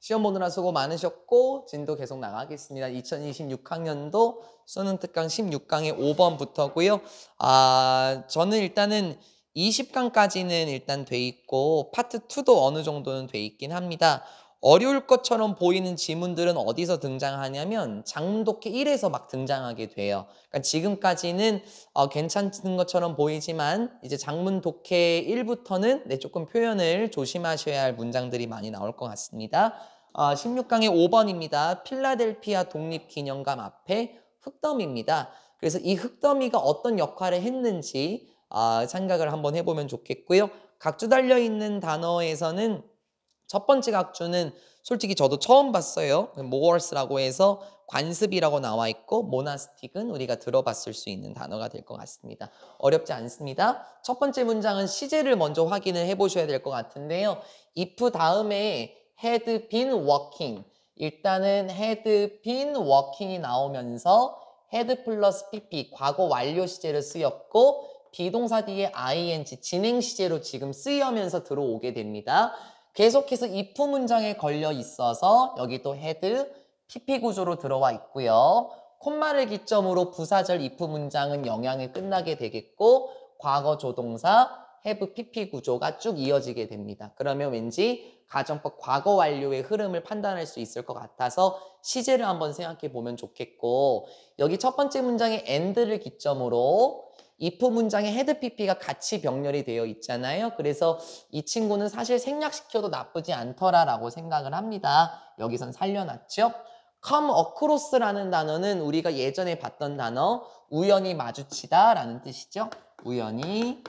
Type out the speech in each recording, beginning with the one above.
시험 보느라 수고 많으셨고 진도 계속 나가겠습니다. 2026학년도 수능 특강 16강의 5번부터고요. 저는 일단은 20강까지는 일단 돼 있고 파트 2도 어느 정도는 돼 있긴 합니다. 어려울 것처럼 보이는 지문들은 어디서 등장하냐면 장문독해 1에서 막 등장하게 돼요. 그러니까 지금까지는 괜찮은 것처럼 보이지만 이제 장문독해 1부터는 조금 표현을 조심하셔야 할 문장들이 많이 나올 것 같습니다. 16강의 5번입니다. 필라델피아 독립기념관 앞에 흙더미입니다. 그래서 이 흙더미가 어떤 역할을 했는지 생각을 한번 해보면 좋겠고요. 각주 달려있는 단어에서는 첫 번째 각주는 솔직히 저도 처음 봤어요. 모어스라고 해서 관습이라고 나와 있고 모나스틱은 우리가 들어봤을 수 있는 단어가 될 것 같습니다. 어렵지 않습니다. 첫 번째 문장은 시제를 먼저 확인을 해보셔야 될 것 같은데요. if 다음에 had been working, 일단은 had been working이 나오면서 had 플러스 pp 과거 완료 시제로 쓰였고 비동사 뒤에 ing 진행 시제로 지금 쓰이면서 들어오게 됩니다. 계속해서 if 문장에 걸려 있어서 여기 또 had, pp 구조로 들어와 있고요. 콤마를 기점으로 부사절 if 문장은 영향이 끝나게 되겠고 과거 조동사 have, pp 구조가 쭉 이어지게 됩니다. 그러면 왠지 가정법 과거 완료의 흐름을 판단할 수 있을 것 같아서 시제를 한번 생각해 보면 좋겠고 여기 첫 번째 문장의 and를 기점으로 if 문장에 had, pp가 같이 병렬이 되어 있잖아요. 그래서 이 친구는 사실 생략시켜도 나쁘지 않더라라고 생각을 합니다. 여기선 살려놨죠. come across라는 단어는 우리가 예전에 봤던 단어 우연히 마주치다 라는 뜻이죠. 우연히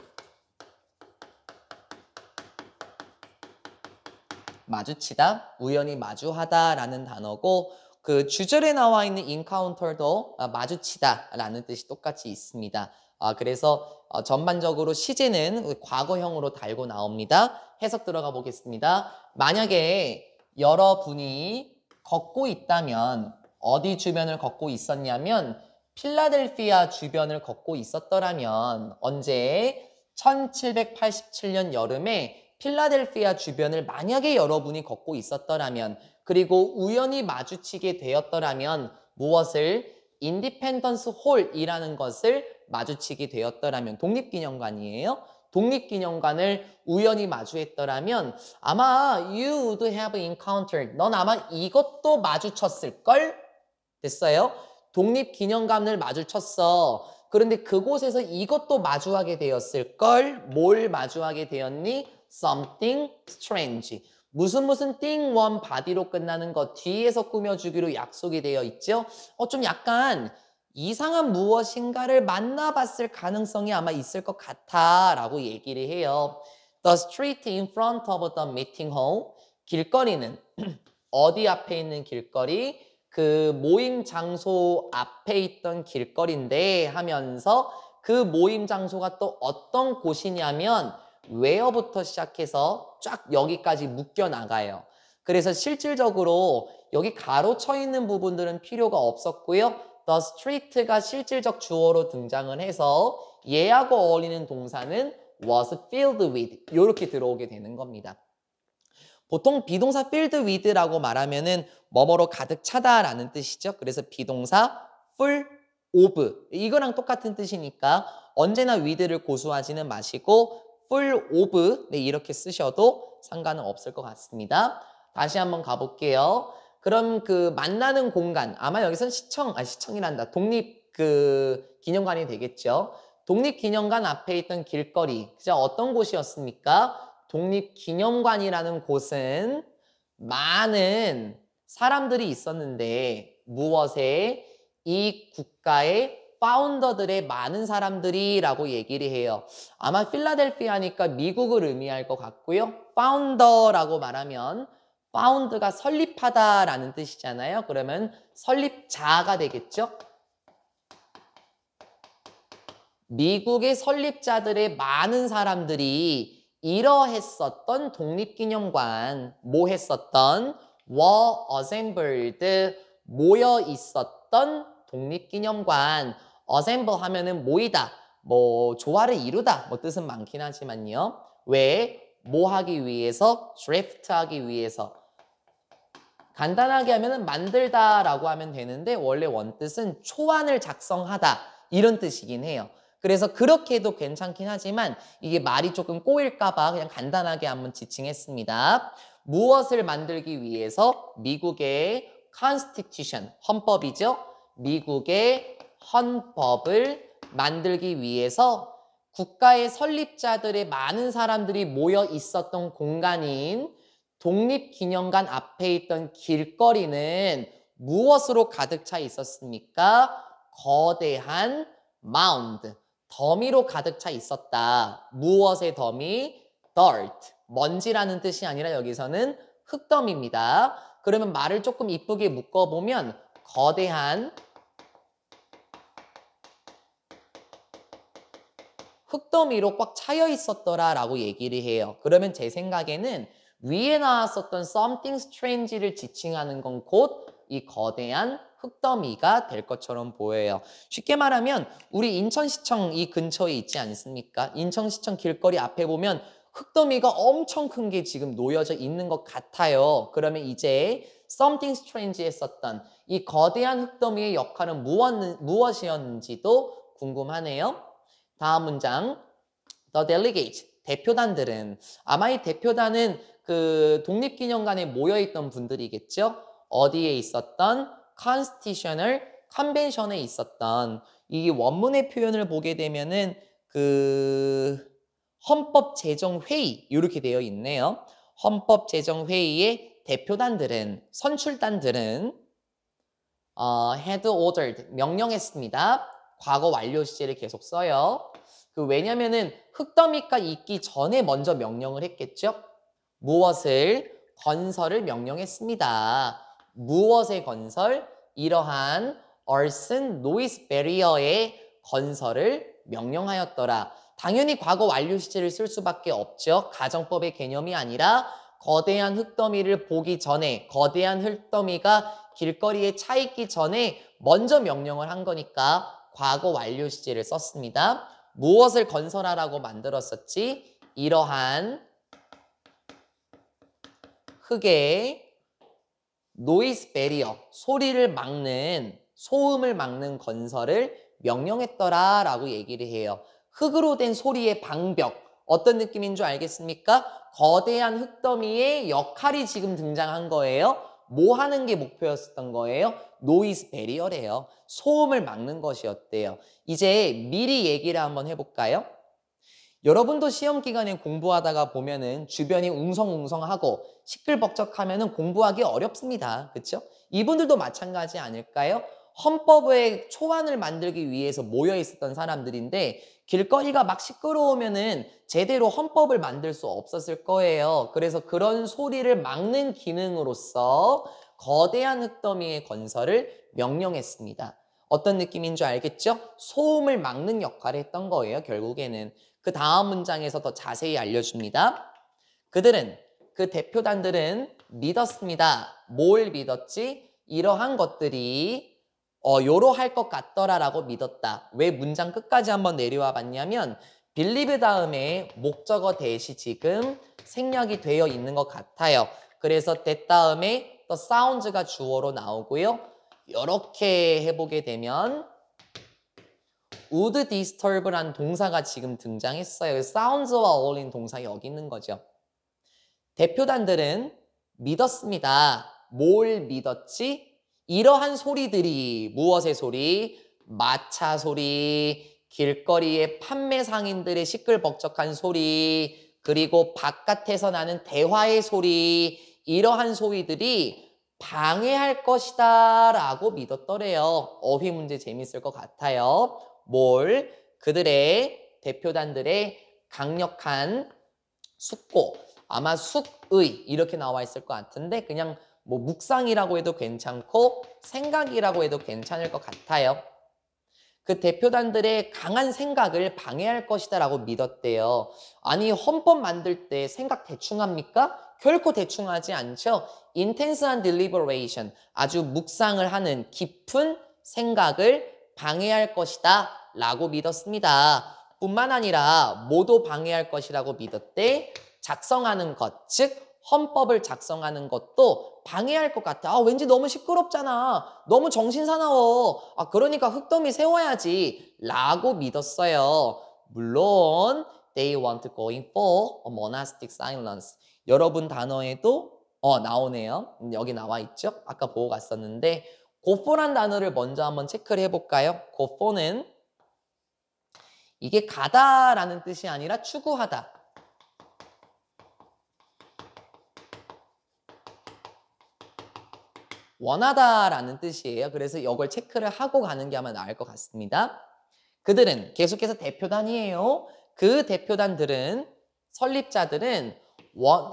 마주치다, 우연히 마주하다 라는 단어고 그 주절에 나와 있는 encounter도 마주치다 라는 뜻이 똑같이 있습니다. 그래서 전반적으로 시제는 과거형으로 달고 나옵니다. 해석 들어가 보겠습니다. 만약에 여러분이 걷고 있다면 어디 주변을 걷고 있었냐면 필라델피아 주변을 걷고 있었더라면 언제 1787년 여름에 필라델피아 주변을 만약에 여러분이 걷고 있었더라면 그리고 우연히 마주치게 되었더라면 무엇을? 인디펜던스 홀이라는 것을 마주치게 되었더라면 독립기념관이에요. 독립기념관을 우연히 마주했더라면 아마 you would have encountered 넌 아마 이것도 마주쳤을걸? 됐어요? 독립기념관을 마주쳤어. 그런데 그곳에서 이것도 마주하게 되었을걸? 뭘 마주하게 되었니? Something strange. 무슨 thing one body로 끝나는 것 뒤에서 꾸며주기로 약속이 되어 있죠? 좀 약간 이상한 무엇인가를 만나봤을 가능성이 아마 있을 것 같아 라고 얘기를 해요. The street in front of the meeting hall. 길거리는 어디 앞에 있는 길거리? 그 모임 장소 앞에 있던 길거리인데 하면서 그 모임 장소가 또 어떤 곳이냐면 where부터 시작해서 쫙 여기까지 묶여 나가요. 그래서 실질적으로 여기 가로쳐 있는 부분들은 필요가 없었고요. The street가 실질적 주어로 등장을 해서 얘하고 어울리는 동사는 was filled with 이렇게 들어오게 되는 겁니다. 보통 비동사 filled with라고 말하면은 뭐뭐로 가득 차다라는 뜻이죠. 그래서 비동사 full of 이거랑 똑같은 뜻이니까 언제나 with를 고수하지는 마시고 full of 이렇게 쓰셔도 상관은 없을 것 같습니다. 다시 한번 가볼게요. 그럼 그 만나는 공간 아마 여기선 시청이란다. 독립 기념관이 되겠죠. 독립기념관 앞에 있던 길거리 어떤 곳이었습니까? 독립기념관이라는 곳은 많은 사람들이 있었는데 무엇에? 이 국가의 파운더들의 많은 사람들이 라고 얘기를 해요. 아마 필라델피아니까 미국을 의미할 것 같고요. 파운더라고 말하면 파운드가 설립하다라는 뜻이잖아요. 그러면 설립자가 되겠죠. 미국의 설립자들의 많은 사람들이 이러했었던 독립기념관, 뭐 했었던? were assembled, 모여 있었던 독립기념관. assemble 하면은 모이다, 뭐 조화를 이루다, 뭐 뜻은 많긴 하지만요. 왜? 뭐 하기 위해서? draft 하기 위해서. 간단하게 하면은 만들다라고 하면 되는데 원래 원뜻은 초안을 작성하다 이런 뜻이긴 해요. 그래서 그렇게 해도 괜찮긴 하지만 이게 말이 조금 꼬일까 봐 그냥 간단하게 한번 지칭했습니다. 무엇을 만들기 위해서 미국의 Constitution, 헌법이죠. 미국의 헌법을 만들기 위해서 국가의 설립자들의 많은 사람들이 모여 있었던 공간인 독립기념관 앞에 있던 길거리는 무엇으로 가득 차 있었습니까? 거대한 마운드, 더미로 가득 차 있었다. 무엇의 더미? dirt, 먼지라는 뜻이 아니라 여기서는 흙더미입니다. 그러면 말을 조금 이쁘게 묶어보면 거대한 흙더미로 꽉 차여 있었더라라고 얘기를 해요. 그러면 제 생각에는 위에 나왔었던 something strange를 지칭하는 건 곧 이 거대한 흙더미가 될 것처럼 보여요. 쉽게 말하면 우리 인천시청 이 근처에 있지 않습니까? 인천시청 길거리 앞에 보면 흙더미가 엄청 큰 게 지금 놓여져 있는 것 같아요. 그러면 이제 something strange 했었던 이 거대한 흙더미의 역할은 무엇이었는지도 궁금하네요. 다음 문장. The delegates, 대표단들은 아마 이 대표단은 그 독립기념관에 모여있던 분들이겠죠. 어디에 있었던? Constitutional Convention에 있었던 이 원문의 표현을 보게 되면은 그 헌법제정회의 이렇게 되어 있네요. 헌법제정회의의 대표단들은 선출단들은 had ordered 명령했습니다. 과거 완료 시제를 계속 써요. 왜냐면은 흙더미가 있기 전에 먼저 명령을 했겠죠. 무엇을? 건설을 명령했습니다. 무엇의 건설? 이러한 earthen noise barrier의 건설을 명령하였더라. 당연히 과거 완료 시제를 쓸 수밖에 없죠. 가정법의 개념이 아니라 거대한 흙더미를 보기 전에, 거대한 흙더미가 길거리에 차 있기 전에 먼저 명령을 한 거니까 과거 완료 시제를 썼습니다. 무엇을 건설하라고 만들었었지? 이러한 흙의 노이즈 베리어, 소리를 막는, 소음을 막는 건설을 명령했더라 라고 얘기를 해요. 흙으로 된 소리의 방벽, 어떤 느낌인 줄 알겠습니까? 거대한 흙더미의 역할이 지금 등장한 거예요. 뭐 하는 게 목표였었던 거예요? 노이즈 베리어래요. 소음을 막는 것이었대요. 이제 미리 얘기를 한번 해볼까요? 여러분도 시험 기간에 공부하다가 보면은 주변이 웅성웅성하고 시끌벅적하면은 공부하기 어렵습니다. 그렇죠? 이분들도 마찬가지 아닐까요? 헌법의 초안을 만들기 위해서 모여 있었던 사람들인데 길거리가 막 시끄러우면은 제대로 헌법을 만들 수 없었을 거예요. 그래서 그런 소리를 막는 기능으로서 거대한 흙더미의 건설을 명령했습니다. 어떤 느낌인 줄 알겠죠? 소음을 막는 역할을 했던 거예요, 결국에는. 그 다음 문장에서 더 자세히 알려줍니다. 그들은, 그 대표단들은 믿었습니다. 뭘 믿었지? 이러한 것들이 요러할 것 같더라라고 믿었다. 왜 문장 끝까지 한번 내려와 봤냐면 believe 다음에 목적어 대시 지금 생략이 되어 있는 것 같아요. 그래서 that 다음에 the sounds가 주어로 나오고요. 이렇게 해보게 되면 would disturb란 동사가 지금 등장했어요. sounds와 어울린 동사 여기 있는 거죠. 대표단들은 믿었습니다. 뭘 믿었지? 이러한 소리들이 무엇의 소리? 마차 소리, 길거리의 판매 상인들의 시끌벅적한 소리, 그리고 바깥에서 나는 대화의 소리, 이러한 소리들이 방해할 것이다 라고 믿었더래요. 어휘 문제 재밌을 것 같아요. 뭘? 그들의 대표단들의 강력한 숙고, 아마 숙의 이렇게 나와 있을 것 같은데 그냥 뭐 묵상이라고 해도 괜찮고 생각이라고 해도 괜찮을 것 같아요. 그 대표단들의 강한 생각을 방해할 것이다 라고 믿었대요. 아니 헌법 만들 때 생각 대충 합니까? 결코 대충 하지 않죠. intense한 deliberation, 아주 묵상을 하는 깊은 생각을 방해할 것이다 라고 믿었습니다. 뿐만 아니라 뭐도 방해할 것이라고 믿었대? 작성하는 것, 즉 헌법을 작성하는 것도 방해할 것 같아. 아, 왠지 너무 시끄럽잖아. 너무 정신사나워. 아, 그러니까 흙더미 세워야지. 라고 믿었어요. 물론 they want going for a monastic silence. 여러분 단어에도 나오네요. 여기 나와 있죠. 아까 보고 갔었는데 go for란 단어를 먼저 한번 체크를 해볼까요? go for는 이게 가다라는 뜻이 아니라 추구하다. 원하다라는 뜻이에요. 그래서 이걸 체크를 하고 가는 게 아마 나을 것 같습니다. 그들은 계속해서 대표단이에요. 그 대표단들은 설립자들은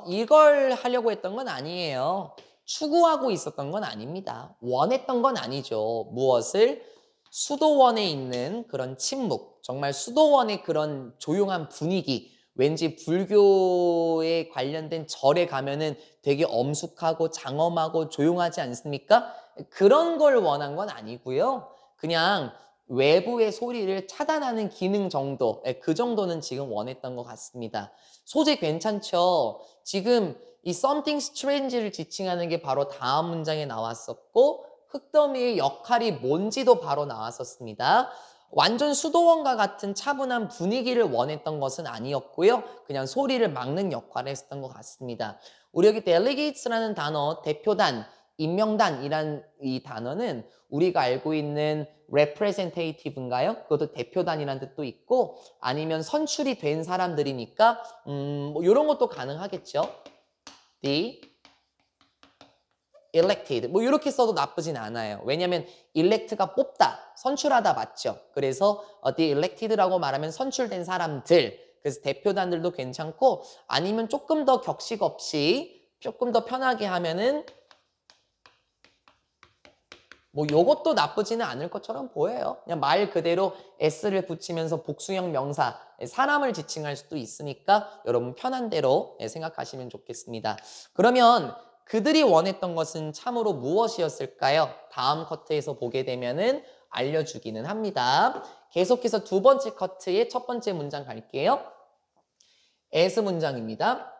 이걸 하려고 했던 건 아니에요. 추구하고 있었던 건 아닙니다. 원했던 건 아니죠. 무엇을? 수도원에 있는 그런 침묵, 정말 수도원의 그런 조용한 분위기, 왠지 불교에 관련된 절에 가면은 되게 엄숙하고 장엄하고 조용하지 않습니까? 그런 걸 원한 건 아니고요. 그냥 외부의 소리를 차단하는 기능 정도, 그 정도는 지금 원했던 것 같습니다. 소재 괜찮죠? 지금 이 something strange를 지칭하는 게 바로 다음 문장에 나왔었고 흙더미의 역할이 뭔지도 바로 나왔었습니다. 완전 수도원과 같은 차분한 분위기를 원했던 것은 아니었고요. 그냥 소리를 막는 역할을 했었던 것 같습니다. 우리 여기 delegates라는 단어, 대표단, 임명단이란 이 단어는 우리가 알고 있는 representative인가요? 그것도 대표단이라는 뜻도 있고 아니면 선출이 된 사람들이니까 뭐 이런 것도 가능하겠죠. The elected 뭐 이렇게 써도 나쁘진 않아요. 왜냐하면 elect가 뽑다, 선출하다 맞죠? 그래서 the elected라고 말하면 선출된 사람들, 그래서 대표단들도 괜찮고 아니면 조금 더 격식 없이 조금 더 편하게 하면은 뭐 요것도 나쁘지는 않을 것처럼 보여요. 그냥 말 그대로 s를 붙이면서 복수형 명사, 사람을 지칭할 수도 있으니까 여러분 편한 대로 생각하시면 좋겠습니다. 그러면 그들이 원했던 것은 참으로 무엇이었을까요? 다음 커트에서 보게 되면은 알려주기는 합니다. 계속해서 두 번째 커트의 첫 번째 문장 갈게요. as 문장입니다.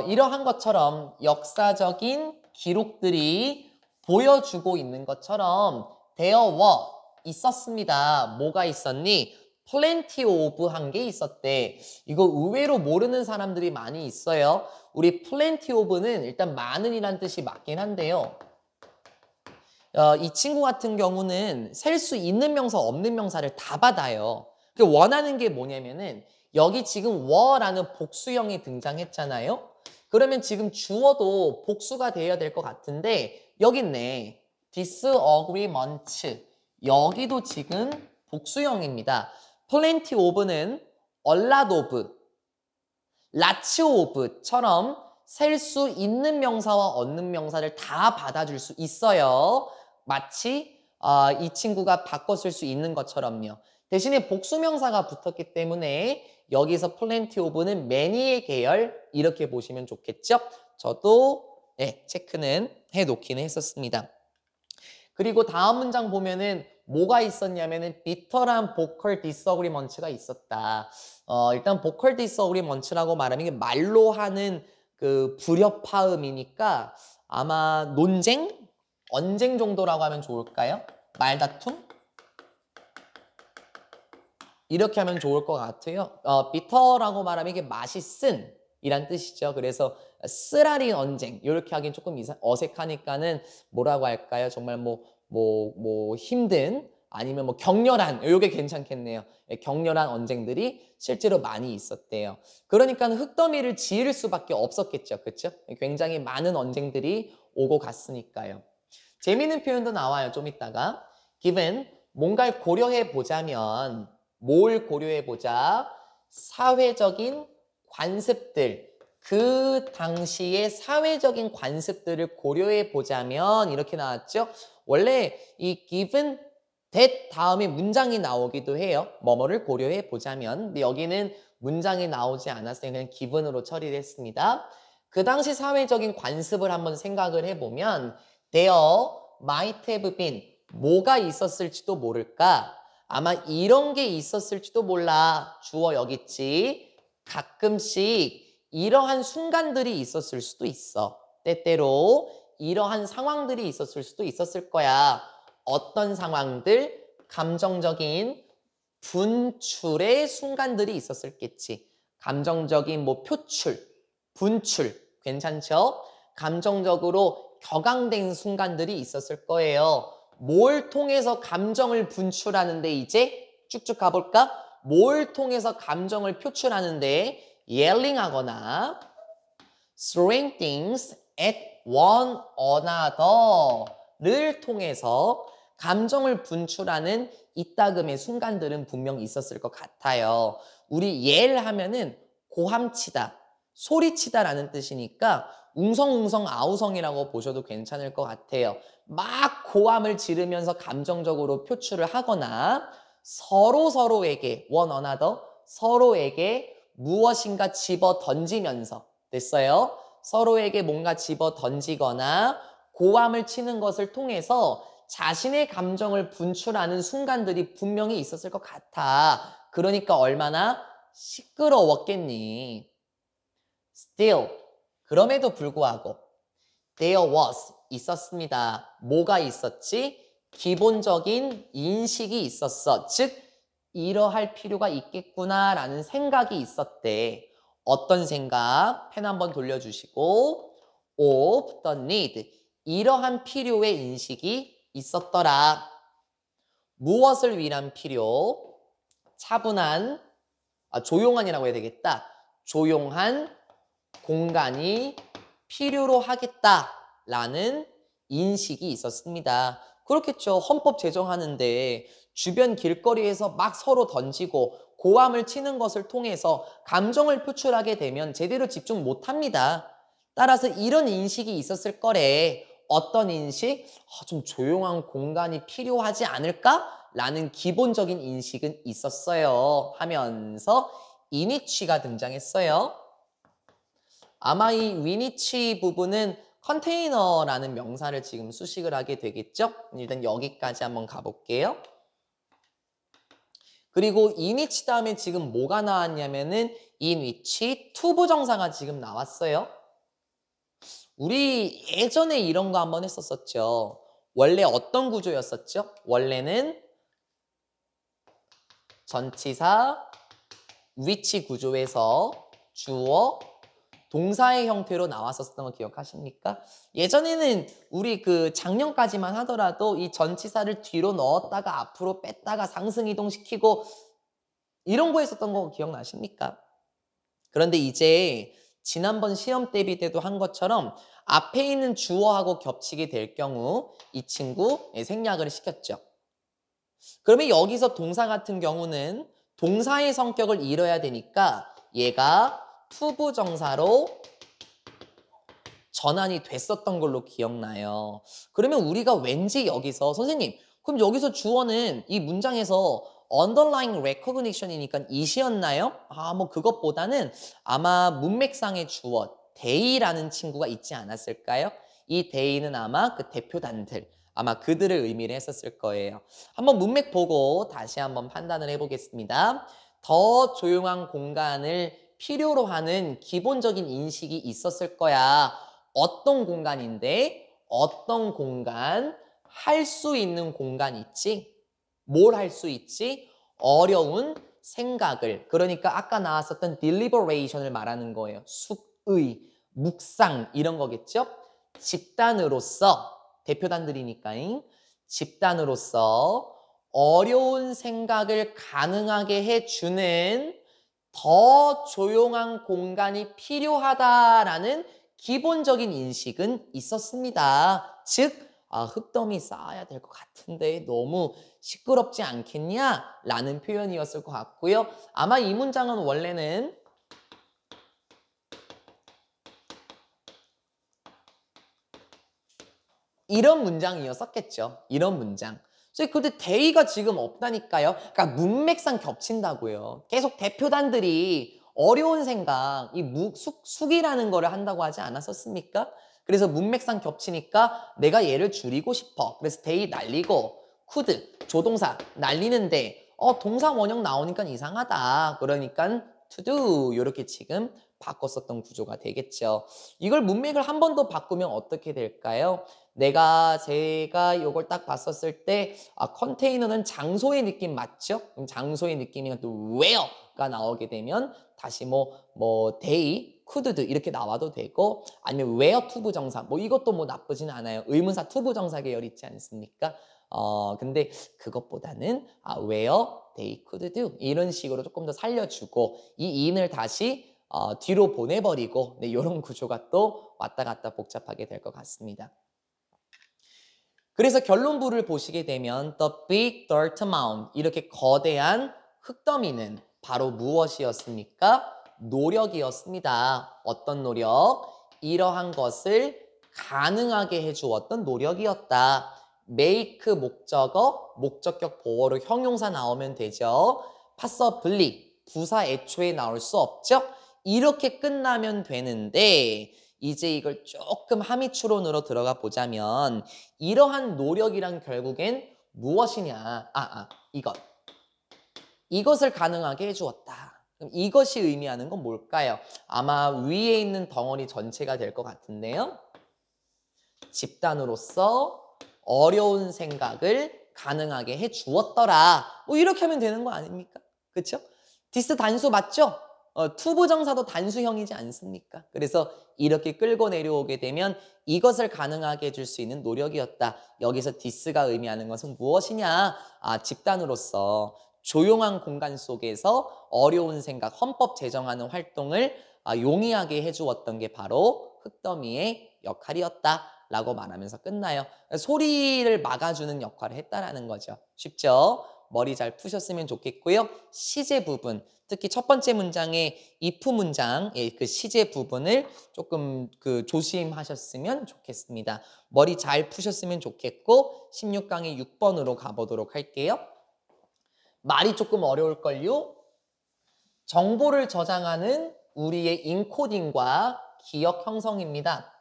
이러한 것처럼 역사적인 기록들이 보여주고 있는 것처럼 there were 있었습니다. 뭐가 있었니? plenty of 한 게 있었대. 이거 의외로 모르는 사람들이 많이 있어요. 우리 plenty of는 일단 많은이란 뜻이 맞긴 한데요. 이 친구 같은 경우는 셀 수 있는 명사 없는 명사를 다 받아요. 원하는 게 뭐냐면은 여기 지금 were라는 복수형이 등장했잖아요. 그러면 지금 주어도 복수가 되어야 될 것 같은데 여기 있네. disagreement. 여기도 지금 복수형입니다. plenty of는 a lot of, lots of처럼 셀 수 있는 명사와 없는 명사를 다 받아줄 수 있어요. 마치 이 친구가 바꿔 쓸 수 있는 것처럼요. 대신에 복수명사가 붙었기 때문에 여기서 plenty of는 many의 계열 이렇게 보시면 좋겠죠. 저도 체크는 해놓기는 했었습니다. 그리고 다음 문장 보면은 뭐가 있었냐면은 bitter한 vocal disagreement가 있었다. 일단 vocal disagreement라고 말하면 이게 말로 하는 그 불협화음이니까 아마 논쟁? 언쟁 정도라고 하면 좋을까요? 말다툼? 이렇게 하면 좋을 것 같아요. bitter라고 말하면 이게 맛이 쓴 이란 뜻이죠. 그래서 쓰라린 언쟁 이렇게 하긴 조금 어색하니까는 뭐라고 할까요? 정말 뭐 힘든 아니면 뭐 격렬한 이게 괜찮겠네요. 격렬한 언쟁들이 실제로 많이 있었대요. 그러니까 흙더미를 지을 수밖에 없었겠죠. 그렇죠? 굉장히 많은 언쟁들이 오고 갔으니까요. 재미있는 표현도 나와요. 좀 이따가. given 뭔가를 고려해 보자면 뭘 고려해 보자? 사회적인 관습들, 그 당시의 사회적인 관습들을 고려해 보자면 이렇게 나왔죠. 원래 이 given that 다음에 문장이 나오기도 해요. 뭐뭐를 고려해 보자면. 근데 여기는 문장이 나오지 않았어요. 그냥 given으로 처리를 했습니다. 그 당시 사회적인 관습을 한번 생각을 해보면 there might have been 뭐가 있었을지도 모를까? 아마 이런 게 있었을지도 몰라. 주어 여기 있지. 가끔씩 이러한 순간들이 있었을 수도 있어. 때때로 이러한 상황들이 있었을 수도 있었을 거야. 어떤 상황들? 감정적인 분출의 순간들이 있었을겠지. 감정적인 뭐 표출, 분출, 괜찮죠? 감정적으로 격앙된 순간들이 있었을 거예요. 뭘 통해서 감정을 분출하는데 이제 쭉쭉 가볼까? 뭘 통해서 감정을 표출하는데 yelling 하거나 throwing things at one another를 통해서 감정을 분출하는 이따금의 순간들은 분명 있었을 것 같아요. 우리 yell 하면은 고함치다, 소리치다라는 뜻이니까 웅성웅성 아우성이라고 보셔도 괜찮을 것 같아요. 막 고함을 지르면서 감정적으로 표출을 하거나 서로에게 one another, 서로에게 무엇인가 집어 던지면서 됐어요? 서로에게 뭔가 집어 던지거나 고함을 치는 것을 통해서 자신의 감정을 분출하는 순간들이 분명히 있었을 것 같아. 그러니까 얼마나 시끄러웠겠니? Still, 그럼에도 불구하고 there was, 있었습니다. 뭐가 있었지? 기본적인 인식이 있었어. 즉, 이러할 필요가 있겠구나라는 생각이 있었대. 어떤 생각? 펜 한번 돌려주시고 of the need, 이러한 필요의 인식이 있었더라. 무엇을 위한 필요? 차분한, 조용한이라고 해야 되겠다. 조용한 공간이 필요로 하겠다라는 인식이 있었습니다. 그렇겠죠. 헌법 제정하는데 주변 길거리에서 막 서로 던지고 고함을 치는 것을 통해서 감정을 표출하게 되면 제대로 집중 못합니다. 따라서 이런 인식이 있었을 거래. 어떤 인식? 좀 조용한 공간이 필요하지 않을까? 라는 기본적인 인식은 있었어요. 하면서 이니치가 등장했어요. 아마 이 위니치 부분은 컨테이너라는 명사를 지금 수식을 하게 되겠죠? 일단 여기까지 한번 가볼게요. 그리고 이니치 다음에 지금 뭐가 나왔냐면은 인위치 투부정사가 지금 나왔어요. 우리 예전에 이런 거 한번 했었었죠. 원래 어떤 구조였었죠? 원래는 전치사 위치 구조에서 주어 동사의 형태로 나왔었던 거 기억하십니까? 예전에는 우리 그 작년까지만 하더라도 이 전치사를 뒤로 넣었다가 앞으로 뺐다가 상승 이동시키고 이런 거 했었던 거 기억나십니까? 그런데 이제 지난번 시험 대비 때도 한 것처럼 앞에 있는 주어하고 겹치게 될 경우 이 친구 생략을 시켰죠. 그러면 여기서 동사 같은 경우는 동사의 성격을 잃어야 되니까 얘가 투부정사로 전환이 됐었던 걸로 기억나요. 그러면 우리가 왠지 여기서 선생님 그럼 여기서 주어는 이 문장에서 underlying recognition이니까 it이었나요? 뭐 그것보다는 아마 문맥상의 주어 they라는 친구가 있지 않았을까요? 이 they는 아마 그 대표단들 아마 그들을 의미를 했었을 거예요. 한번 문맥 보고 다시 한번 판단을 해보겠습니다. 더 조용한 공간을 필요로 하는 기본적인 인식이 있었을 거야. 어떤 공간인데? 어떤 공간? 할 수 있는 공간 있지? 뭘 할 수 있지? 어려운 생각을. 그러니까 아까 나왔었던 deliberation을 말하는 거예요. 숙의, 묵상 이런 거겠죠? 집단으로서 대표단들이니까잉. 집단으로서 어려운 생각을 가능하게 해주는 더 조용한 공간이 필요하다라는 기본적인 인식은 있었습니다. 즉, 흙더미 쌓아야 될 것 같은데 너무 시끄럽지 않겠냐? 라는 표현이었을 것 같고요. 아마 이 문장은 원래는 이런 문장이었었겠죠. 이런 문장. 근데 대의가 지금 없다니까요. 그러니까 문맥상 겹친다고요. 계속 대표단들이 어려운 생각, 이 숙이라는 거를 한다고 하지 않았었습니까? 그래서 문맥상 겹치니까 내가 얘를 줄이고 싶어. 그래서 대의 날리고 could, 조동사 날리는데 동사 원형 나오니까 이상하다. 그러니까 to do 이렇게 지금 바꿨었던 구조가 되겠죠. 이걸 문맥을 한 번 더 바꾸면 어떻게 될까요? 제가 이걸 딱 봤었을 때 컨테이너는 장소의 느낌 맞죠? 그럼 장소의 느낌이 또 where가 나오게 되면 다시 day, could도 이렇게 나와도 되고 아니면 where to 부정사 이것도 나쁘진 않아요. 의문사 to 부정사 계열 있지 않습니까? 근데 그것보다는 where they could do 이런 식으로 조금 더 살려주고 이 in을 다시 뒤로 보내버리고 이런 구조가 또 왔다 갔다 복잡하게 될 것 같습니다. 그래서 결론부를 보시게 되면 the big dirt mound 이렇게 거대한 흙더미는 바로 무엇이었습니까? 노력이었습니다. 어떤 노력? 이러한 것을 가능하게 해주었던 노력이었다. make 목적어, 목적격 보어로 형용사 나오면 되죠. possibly 부사 애초에 나올 수 없죠. 이렇게 끝나면 되는데 이제 이걸 조금 함의 추론으로 들어가 보자면 이러한 노력이란 결국엔 무엇이냐? 이것을 가능하게 해주었다. 그럼 이것이 의미하는 건 뭘까요? 아마 위에 있는 덩어리 전체가 될 것 같은데요. 집단으로서 어려운 생각을 가능하게 해주었더라. 이렇게 하면 되는 거 아닙니까? 그렇죠? 디스 단수 맞죠? 투부정사도 단수형이지 않습니까? 그래서 이렇게 끌고 내려오게 되면 이것을 가능하게 해줄 수 있는 노력이었다. 여기서 디스가 의미하는 것은 무엇이냐? 집단으로서 조용한 공간 속에서 어려운 생각, 헌법 제정하는 활동을 용이하게 해주었던 게 바로 흙더미의 역할이었다. 라고 말하면서 끝나요. 소리를 막아주는 역할을 했다라는 거죠. 쉽죠? 머리 잘 푸셨으면 좋겠고요. 시제 부분, 특히 첫 번째 문장의 if 문장의 그 시제 부분을 조금 조심하셨으면 좋겠습니다. 머리 잘 푸셨으면 좋겠고 16강의 6번으로 가보도록 할게요. 말이 조금 어려울걸요? 정보를 저장하는 우리의 인코딩과 기억 형성입니다.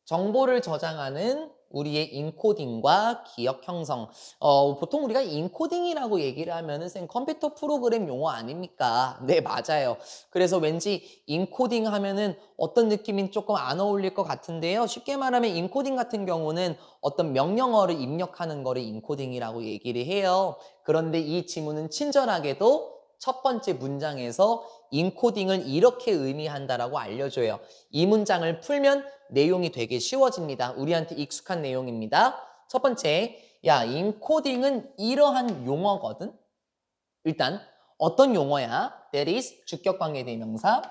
정보를 저장하는 우리의 인코딩과 기억 형성. 보통 우리가 인코딩이라고 얘기를 하면은 컴퓨터 프로그램 용어 아닙니까? 네, 맞아요. 그래서 왠지 인코딩 하면은 어떤 느낌이 조금 안 어울릴 것 같은데요. 쉽게 말하면 인코딩 같은 경우는 어떤 명령어를 입력하는 거를 인코딩이라고 얘기를 해요. 그런데 이 지문은 친절하게도 첫 번째 문장에서 인코딩을 이렇게 의미한다라고 알려줘요. 이 문장을 풀면 내용이 되게 쉬워집니다. 우리한테 익숙한 내용입니다. 첫 번째, 인코딩은 이러한 용어거든. 일단 어떤 용어야? That is 주격관계대명사.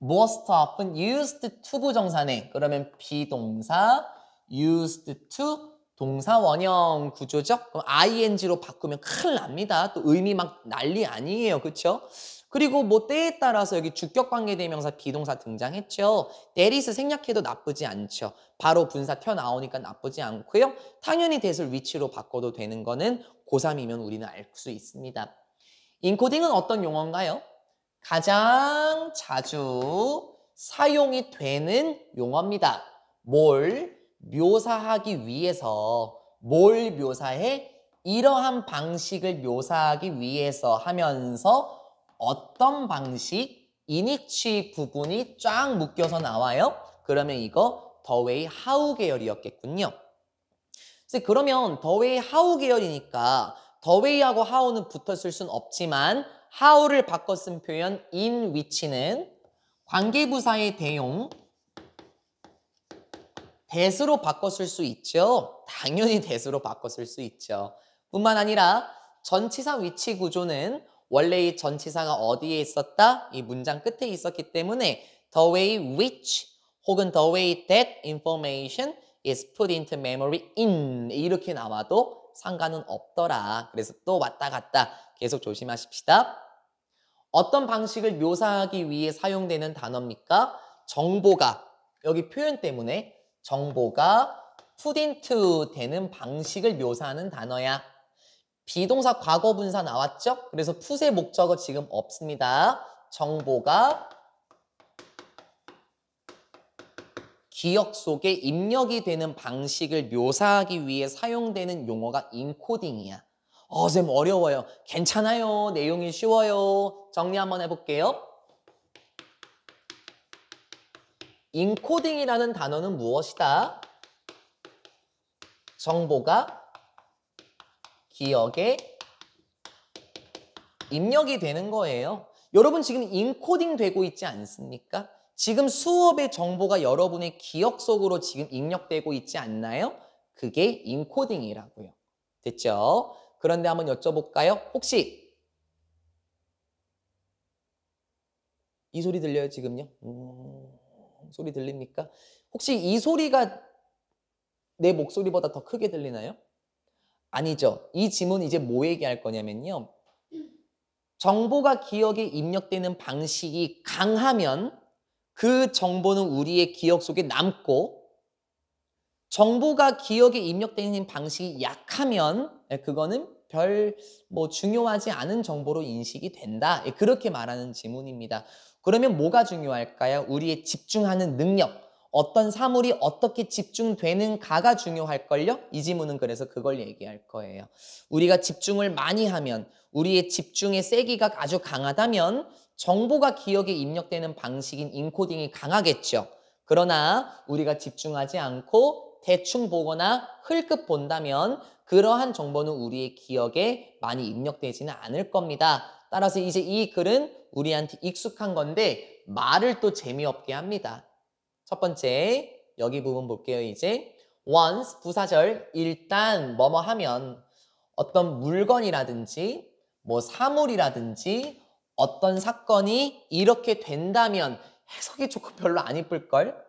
most often used to 부정사네. 그러면 비동사 used to 동사 원형 구조죠? 그럼 ing로 바꾸면 큰일 납니다. 또 의미 막 난리 아니에요. 그렇죠? 그리고 때에 따라서 여기 주격관계대명사 비동사 등장했죠. that is 생략해도 나쁘지 않죠. 바로 분사 튀어나오니까 나쁘지 않고요. 당연히 that을 위치로 바꿔도 되는 거는 고3이면 우리는 알 수 있습니다. 인코딩은 어떤 용어인가요? 가장 자주 사용이 되는 용어입니다. 뭘 묘사하기 위해서, 뭘 묘사해? 이러한 방식을 묘사하기 위해서 하면서 어떤 방식, 인위치 부분이 쫙 묶여서 나와요. 그러면 이거 the way how 계열이었겠군요. 그러면 the way how 계열이니까 the way하고 how는 붙었을 순 없지만 how를 바꿔 쓴 표현 in which는 관계부사의 대용 that으로 바꿔 쓸 수 있죠. 당연히 that으로 바꿔 쓸 수 있죠. 뿐만 아니라 전치사 위치 구조는 원래 이 전치사가 어디에 있었다? 이 문장 끝에 있었기 때문에 the way which 혹은 the way that information is put into memory in 이렇게 나와도 상관은 없더라. 그래서 또 왔다 갔다 계속 조심하십시다. 어떤 방식을 묘사하기 위해 사용되는 단어입니까? 정보가 여기 표현 때문에 정보가 put into 되는 방식을 묘사하는 단어야. 비동사 과거분사 나왔죠? 그래서 put의 목적어 지금 없습니다. 정보가 기억 속에 입력이 되는 방식을 묘사하기 위해 사용되는 용어가 인코딩이야. 쌤 어려워요. 괜찮아요. 내용이 쉬워요. 정리 한번 해볼게요. 인코딩이라는 단어는 무엇이다? 정보가 기억에 입력이 되는 거예요. 여러분 지금 인코딩 되고 있지 않습니까? 지금 수업의 정보가 여러분의 기억 속으로 지금 입력되고 있지 않나요? 그게 인코딩이라고요. 됐죠? 그런데 한번 여쭤볼까요? 혹시 이 소리 들려요 지금요? 소리 들립니까? 혹시 이 소리가 내 목소리보다 더 크게 들리나요? 아니죠. 이 지문 이제 뭐 얘기할 거냐면요. 정보가 기억에 입력되는 방식이 강하면 그 정보는 우리의 기억 속에 남고, 정보가 기억에 입력되는 방식이 약하면 그거는 별 중요하지 않은 정보로 인식이 된다. 그렇게 말하는 지문입니다. 그러면 뭐가 중요할까요? 우리의 집중하는 능력. 어떤 사물이 어떻게 집중되는가가 중요할걸요? 이 지문은 그래서 그걸 얘기할 거예요. 우리가 집중을 많이 하면, 우리의 집중의 세기가 아주 강하다면 정보가 기억에 입력되는 방식인 인코딩이 강하겠죠. 그러나 우리가 집중하지 않고 대충 보거나 흘끗 본다면 그러한 정보는 우리의 기억에 많이 입력되지는 않을 겁니다. 따라서 이제 이 글은 우리한테 익숙한 건데 말을 또 재미없게 합니다. 첫 번째, 여기 부분 볼게요, 이제. once, 부사절, 일단 뭐뭐 하면 어떤 물건이라든지 사물이라든지 어떤 사건이 이렇게 된다면 해석이 조금 별로 안 이쁠걸?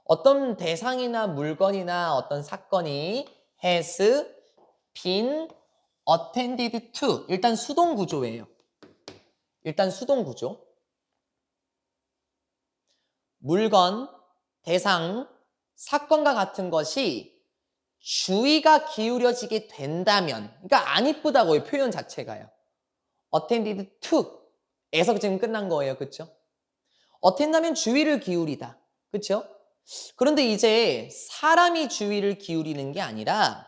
어떤 대상이나 물건이나 어떤 사건이 has been attended to. 일단 수동 구조예요. 일단 수동 구조. 물건, 대상, 사건과 같은 것이 주의가 기울여지게 된다면, 그러니까 안 이쁘다고요, 표현 자체가요. attended to 에서 지금 끝난 거예요. 그렇죠? attend하면 주의를 기울이다. 그렇죠? 그런데 이제 사람이 주의를 기울이는 게 아니라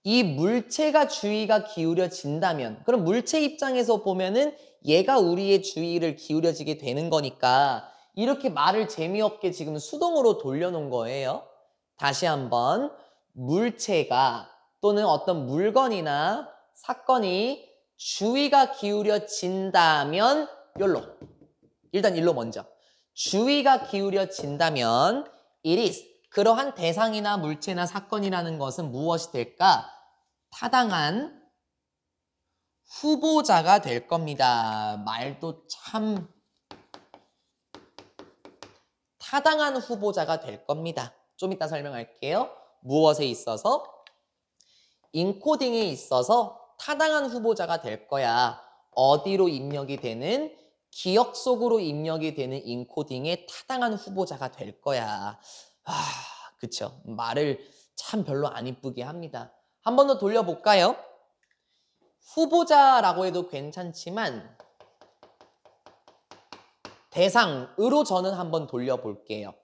이 물체가 주의가 기울여진다면, 그럼 물체 입장에서 보면은 얘가 우리의 주의를 기울여지게 되는 거니까 이렇게 말을 재미없게 지금 수동으로 돌려놓은 거예요. 다시 한번, 물체가 또는 어떤 물건이나 사건이 주의가 기울여진다면 일단 일로 먼저. 주의가 기울여진다면 it is, 그러한 대상이나 물체나 사건이라는 것은 무엇이 될까? 타당한 후보자가 될 겁니다. 말도 참 타당한 후보자가 될 겁니다. 좀 이따 설명할게요. 무엇에 있어서? 인코딩에 있어서 타당한 후보자가 될 거야. 어디로 입력이 되는? 기억 속으로 입력이 되는 인코딩에 타당한 후보자가 될 거야. 그쵸. 말을 참 별로 안 이쁘게 합니다. 한 번 더 돌려볼까요? 후보자라고 해도 괜찮지만 대상으로 저는 한번 돌려볼게요.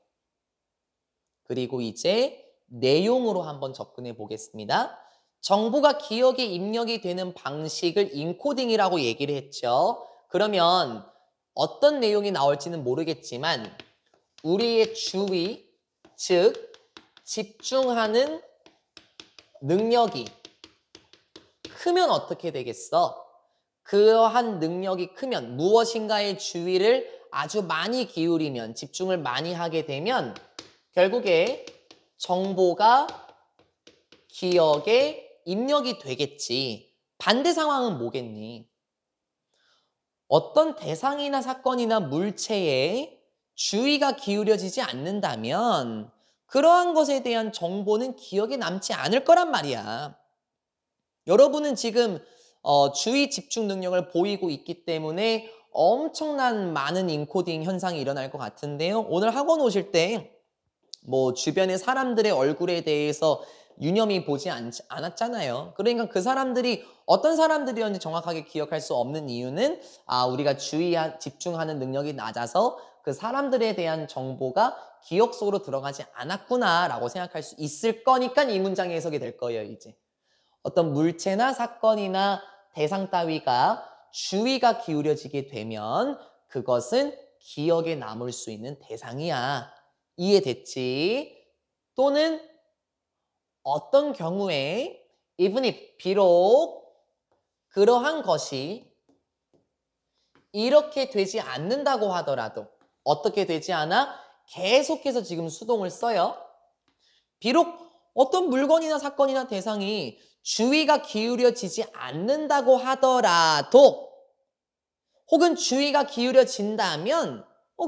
그리고 이제 내용으로 한번 접근해 보겠습니다. 정보가 기억에 입력이 되는 방식을 인코딩이라고 얘기를 했죠. 그러면 어떤 내용이 나올지는 모르겠지만 우리의 주의, 즉 집중하는 능력이 크면 어떻게 되겠어? 그러한 능력이 크면, 무엇인가의 주의를 아주 많이 기울이면, 집중을 많이 하게 되면 결국에 정보가 기억에 입력이 되겠지. 반대 상황은 뭐겠니? 어떤 대상이나 사건이나 물체에 주의가 기울여지지 않는다면 그러한 것에 대한 정보는 기억에 남지 않을 거란 말이야. 여러분은 지금 주의 집중 능력을 보이고 있기 때문에 엄청난 많은 인코딩 현상이 일어날 것 같은데요. 오늘 학원 오실 때 주변의 사람들의 얼굴에 대해서 유념히 보지 않았잖아요. 그러니까 그 사람들이 어떤 사람들이었는지 정확하게 기억할 수 없는 이유는 우리가 집중하는 능력이 낮아서 그 사람들에 대한 정보가 기억 속으로 들어가지 않았구나라고 생각할 수 있을 거니까 이 문장의 해석이 될 거예요, 이제. 어떤 물체나 사건이나 대상 따위가 주의가 기울여지게 되면 그것은 기억에 남을 수 있는 대상이야. 이해됐지? 또는 어떤 경우에 even if 비록 그러한 것이 이렇게 되지 않는다고 하더라도 어떻게 되지 않아? 계속해서 지금 수동을 써요. 비록 어떤 물건이나 사건이나 대상이 주의가 기울여지지 않는다고 하더라도 혹은 주의가 기울여진다면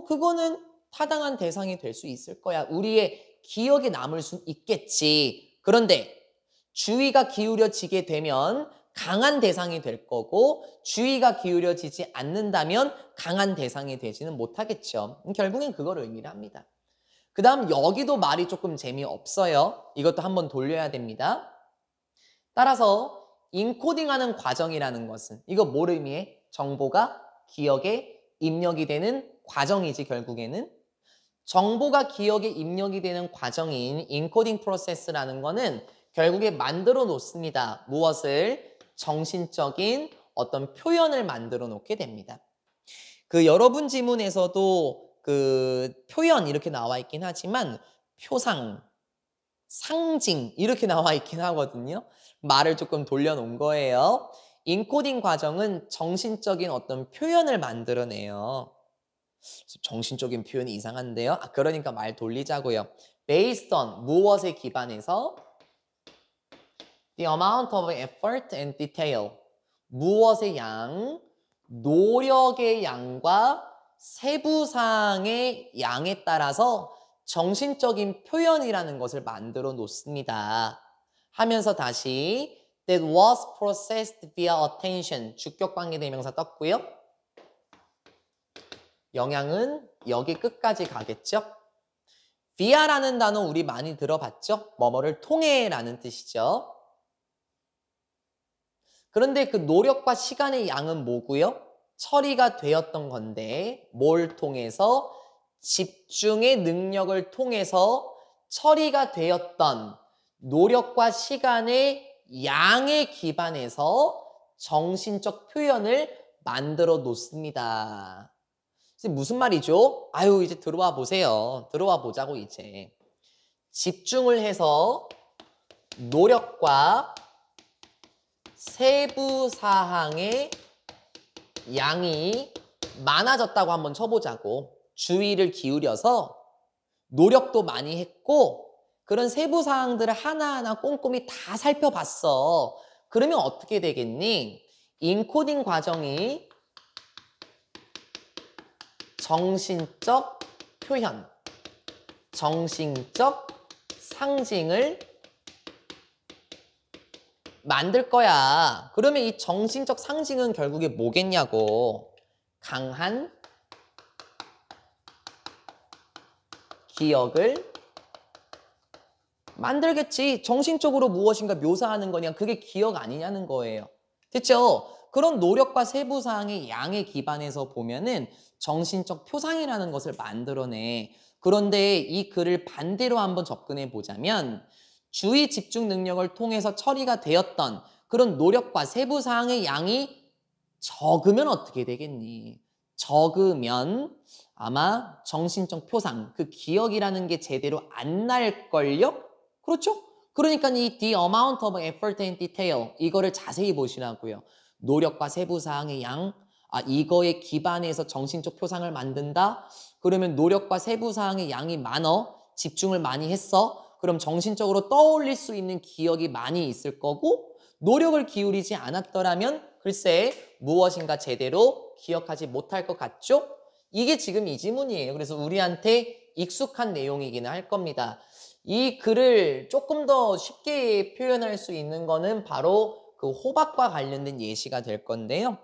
그거는 타당한 대상이 될 수 있을 거야. 우리의 기억에 남을 수 있겠지. 그런데 주의가 기울여지게 되면 강한 대상이 될 거고 주의가 기울여지지 않는다면 강한 대상이 되지는 못하겠죠. 결국엔 그걸 의미를 합니다. 그 다음 여기도 말이 조금 재미없어요. 이것도 한번 돌려야 됩니다. 따라서 인코딩하는 과정이라는 것은 이거 뭘 의미해? 정보가 기억에 입력이 되는 과정이지 결국에는. 정보가 기억에 입력이 되는 과정인 인코딩 프로세스라는 거는 결국에 만들어 놓습니다. 무엇을? 정신적인 어떤 표현을 만들어 놓게 됩니다. 그 여러분 지문에서도 그 표현 이렇게 나와 있긴 하지만 표상, 상징 이렇게 나와 있긴 하거든요. 말을 조금 돌려놓은 거예요. 인코딩 과정은 정신적인 어떤 표현을 만들어내요. 정신적인 표현이 이상한데요. 그러니까 말 돌리자고요. Based on 무엇에 기반해서 the amount of effort and detail 무엇의 양, 노력의 양과 세부사항의 양에 따라서 정신적인 표현이라는 것을 만들어 놓습니다. 하면서 다시 that was processed via attention 주격 관계대명사 떴고요. 영향은 여기 끝까지 가겠죠. via라는 단어 우리 많이 들어봤죠? 뭐뭐를 통해 라는 뜻이죠. 그런데 그 노력과 시간의 양은 뭐고요? 처리가 되었던 건데 뭘 통해서? 집중의 능력을 통해서 처리가 되었던 노력과 시간의 양에 기반해서 정신적 표현을 만들어 놓습니다. 무슨 말이죠? 아유 이제 들어와 보세요. 들어와 보자고 이제. 집중을 해서 노력과 세부 사항의 양이 많아졌다고 한번 쳐보자고. 주의를 기울여서 노력도 많이 했고 그런 세부 사항들을 하나하나 꼼꼼히 다 살펴봤어. 그러면 어떻게 되겠니? 인코딩 과정이 정신적 표현, 정신적 상징을 만들 거야. 그러면 이 정신적 상징은 결국에 뭐겠냐고. 강한 기억을 만들겠지. 정신적으로 무엇인가 묘사하는 거냐. 그게 기억 아니냐는 거예요. 됐죠? 그런 노력과 세부사항의 양에 기반해서 보면은 정신적 표상이라는 것을 만들어내. 그런데 이 글을 반대로 한번 접근해 보자면 주의 집중 능력을 통해서 처리가 되었던 그런 노력과 세부사항의 양이 적으면 어떻게 되겠니? 적으면 아마 정신적 표상, 그 기억이라는 게 제대로 안 날걸요? 그렇죠? 그러니까 이 the amount of effort and detail 이거를 자세히 보시라고요. 노력과 세부사항의 양, 이거에 기반해서 정신적 표상을 만든다? 그러면 노력과 세부사항의 양이 많어? 집중을 많이 했어? 그럼 정신적으로 떠올릴 수 있는 기억이 많이 있을 거고 노력을 기울이지 않았더라면 글쎄 무엇인가 제대로 기억하지 못할 것 같죠? 이게 지금 이 지문이에요. 그래서 우리한테 익숙한 내용이기는 할 겁니다. 이 글을 조금 더 쉽게 표현할 수 있는 거는 바로 그 호박과 관련된 예시가 될 건데요.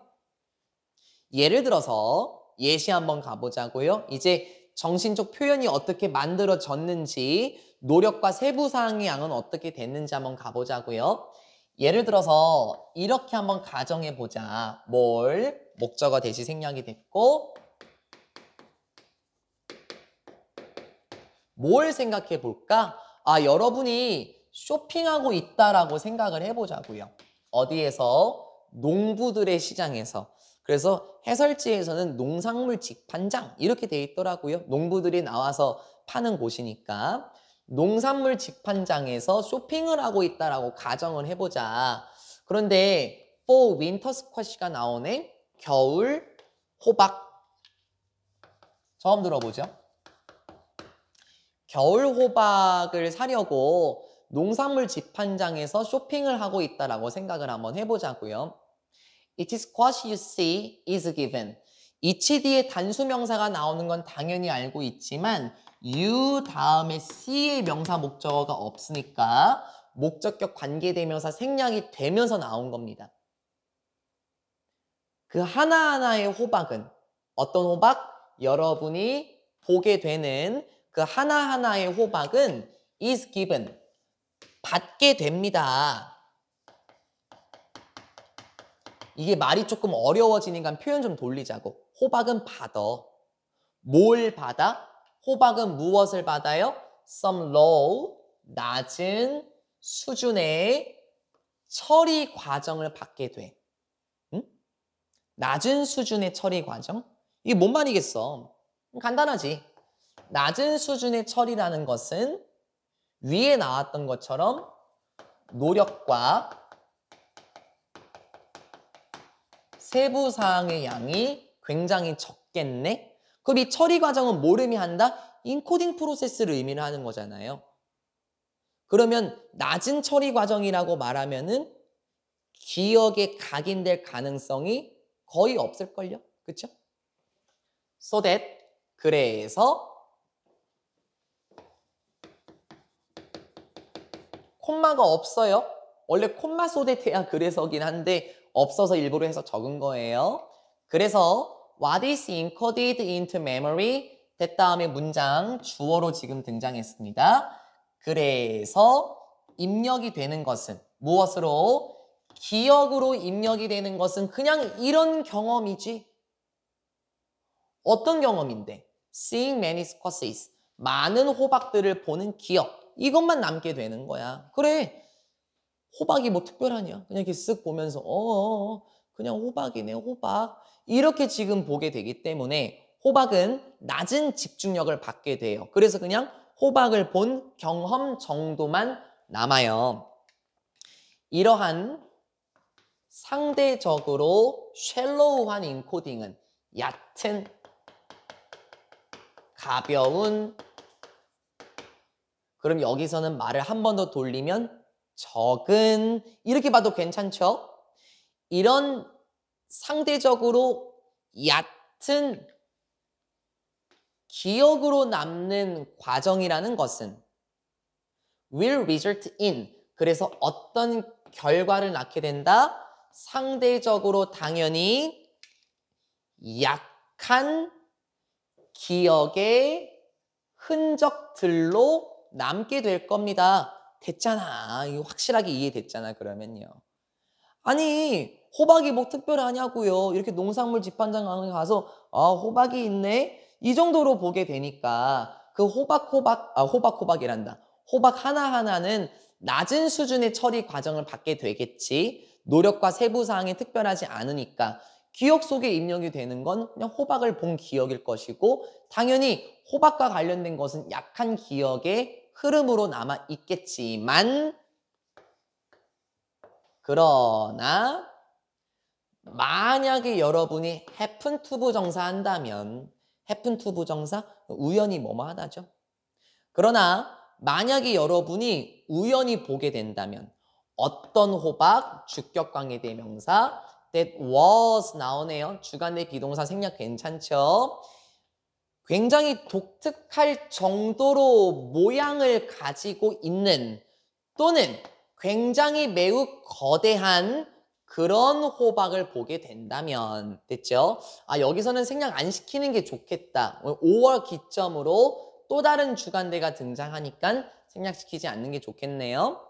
예를 들어서 예시 한번 가보자고요. 이제 정신적 표현이 어떻게 만들어졌는지 노력과 세부사항의 양은 어떻게 됐는지 한번 가보자고요. 예를 들어서 이렇게 한번 가정해보자. 목적어 대시 생략이 됐고 뭘 생각해 볼까? 여러분이 쇼핑하고 있다라고 생각을 해보자고요. 어디에서? 농부들의 시장에서. 그래서 해설지에서는 농산물 직판장 이렇게 돼 있더라고요. 농부들이 나와서 파는 곳이니까. 농산물 직판장에서 쇼핑을 하고 있다라고 가정을 해보자. 그런데 fall winter squash가 나오네. 겨울 호박. 처음 들어보죠? 겨울 호박을 사려고 농산물 집판장에서 쇼핑을 하고 있다라고 생각을 한번 해보자고요. It is squash you see is given. each 뒤에 단수명사가 나오는 건 당연히 알고 있지만 you 다음에 see의 명사 목적어가 없으니까 목적격 관계대명사 생략이 되면서 나온 겁니다. 그 하나하나의 호박은 어떤 호박? 여러분이 보게 되는 그 하나하나의 호박은 is given. 받게 됩니다. 이게 말이 조금 어려워지니까 표현 좀 돌리자고. 호박은 받아. 뭘 받아? 호박은 무엇을 받아요? Some low, 낮은 수준의 처리 과정을 받게 돼. 응? 낮은 수준의 처리 과정? 이게 뭔 말이겠어? 간단하지. 낮은 수준의 처리라는 것은 위에 나왔던 것처럼 노력과 세부사항의 양이 굉장히 적겠네? 그럼 이 처리 과정은 뭘 의미한다? 인코딩 프로세스를 의미를 하는 거잖아요. 그러면 낮은 처리 과정이라고 말하면은 기억에 각인될 가능성이 거의 없을걸요? 그쵸? So that, 그래서 콤마가 없어요. 원래 콤마 so that해야 그래서긴 한데 없어서 일부러 해서 적은 거예요. 그래서 what is encoded into memory? that 다음에 문장 주어로 지금 등장했습니다. 그래서 입력이 되는 것은 무엇으로? 기억으로 입력이 되는 것은 그냥 이런 경험이지. 어떤 경험인데? Seeing many squashes. 많은 호박들을 보는 기억. 이것만 남게 되는 거야. 그래. 호박이 뭐 특별하냐? 그냥 이렇게 쓱 보면서 그냥 호박이네, 호박. 이렇게 지금 보게 되기 때문에 호박은 낮은 집중력을 받게 돼요. 그래서 그냥 호박을 본 경험 정도만 남아요. 이러한 상대적으로 쉘로우한 인코딩은 얕은, 가벼운, 그럼 여기서는 말을 한 번 더 돌리면 적은, 이렇게 봐도 괜찮죠? 이런 상대적으로 얕은 기억으로 남는 과정이라는 것은 will result in, 그래서 어떤 결과를 낳게 된다? 상대적으로 당연히 약한 기억의 흔적들로 남게 될 겁니다. 됐잖아. 이거 확실하게 이해됐잖아, 그러면요. 아니, 호박이 뭐 특별하냐고요. 이렇게 농산물 집판장에 가서 호박이 있네? 이 정도로 보게 되니까 그 호박이란다. 호박 하나하나는 낮은 수준의 처리 과정을 받게 되겠지. 노력과 세부사항이 특별하지 않으니까 기억 속에 입력이 되는 건 그냥 호박을 본 기억일 것이고 당연히 호박과 관련된 것은 약한 기억의 흐름으로 남아 있겠지만 그러나 만약에 여러분이 happen to 부정사 한다면 happen to 부정사 우연히 뭐뭐 하다죠. 그러나 만약에 여러분이 우연히 보게 된다면 어떤 호박, 주격관계대명사 that was 나오네요. 주관대 비동사 생략 괜찮죠? 굉장히 독특할 정도로 모양을 가지고 있는 또는 굉장히 매우 거대한 그런 호박을 보게 된다면 됐죠? 여기서는 생략 안 시키는 게 좋겠다. 5월 기점으로 또 다른 주관대가 등장하니까 생략시키지 않는 게 좋겠네요.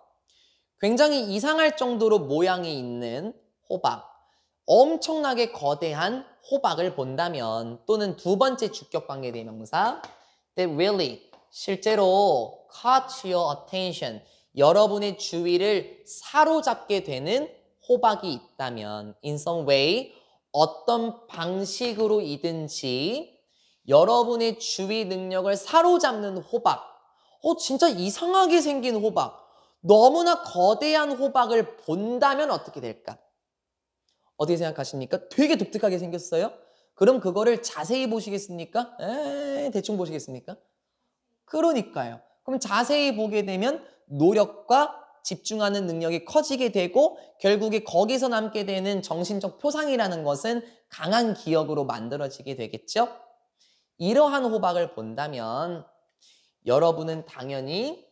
굉장히 이상할 정도로 모양이 있는 호박, 엄청나게 거대한 호박을 본다면 또는 두 번째 주격관계대명사 that really 실제로 caught your attention 여러분의 주위를 사로잡게 되는 호박이 있다면 in some way 어떤 방식으로이든지 여러분의 주위 능력을 사로잡는 호박 진짜 이상하게 생긴 호박 너무나 거대한 호박을 본다면 어떻게 될까? 어떻게 생각하십니까? 되게 독특하게 생겼어요? 그럼 그거를 자세히 보시겠습니까? 대충 보시겠습니까? 그러니까요. 그럼 자세히 보게 되면 노력과 집중하는 능력이 커지게 되고 결국에 거기서 남게 되는 정신적 표상이라는 것은 강한 기억으로 만들어지게 되겠죠? 이러한 호박을 본다면 여러분은 당연히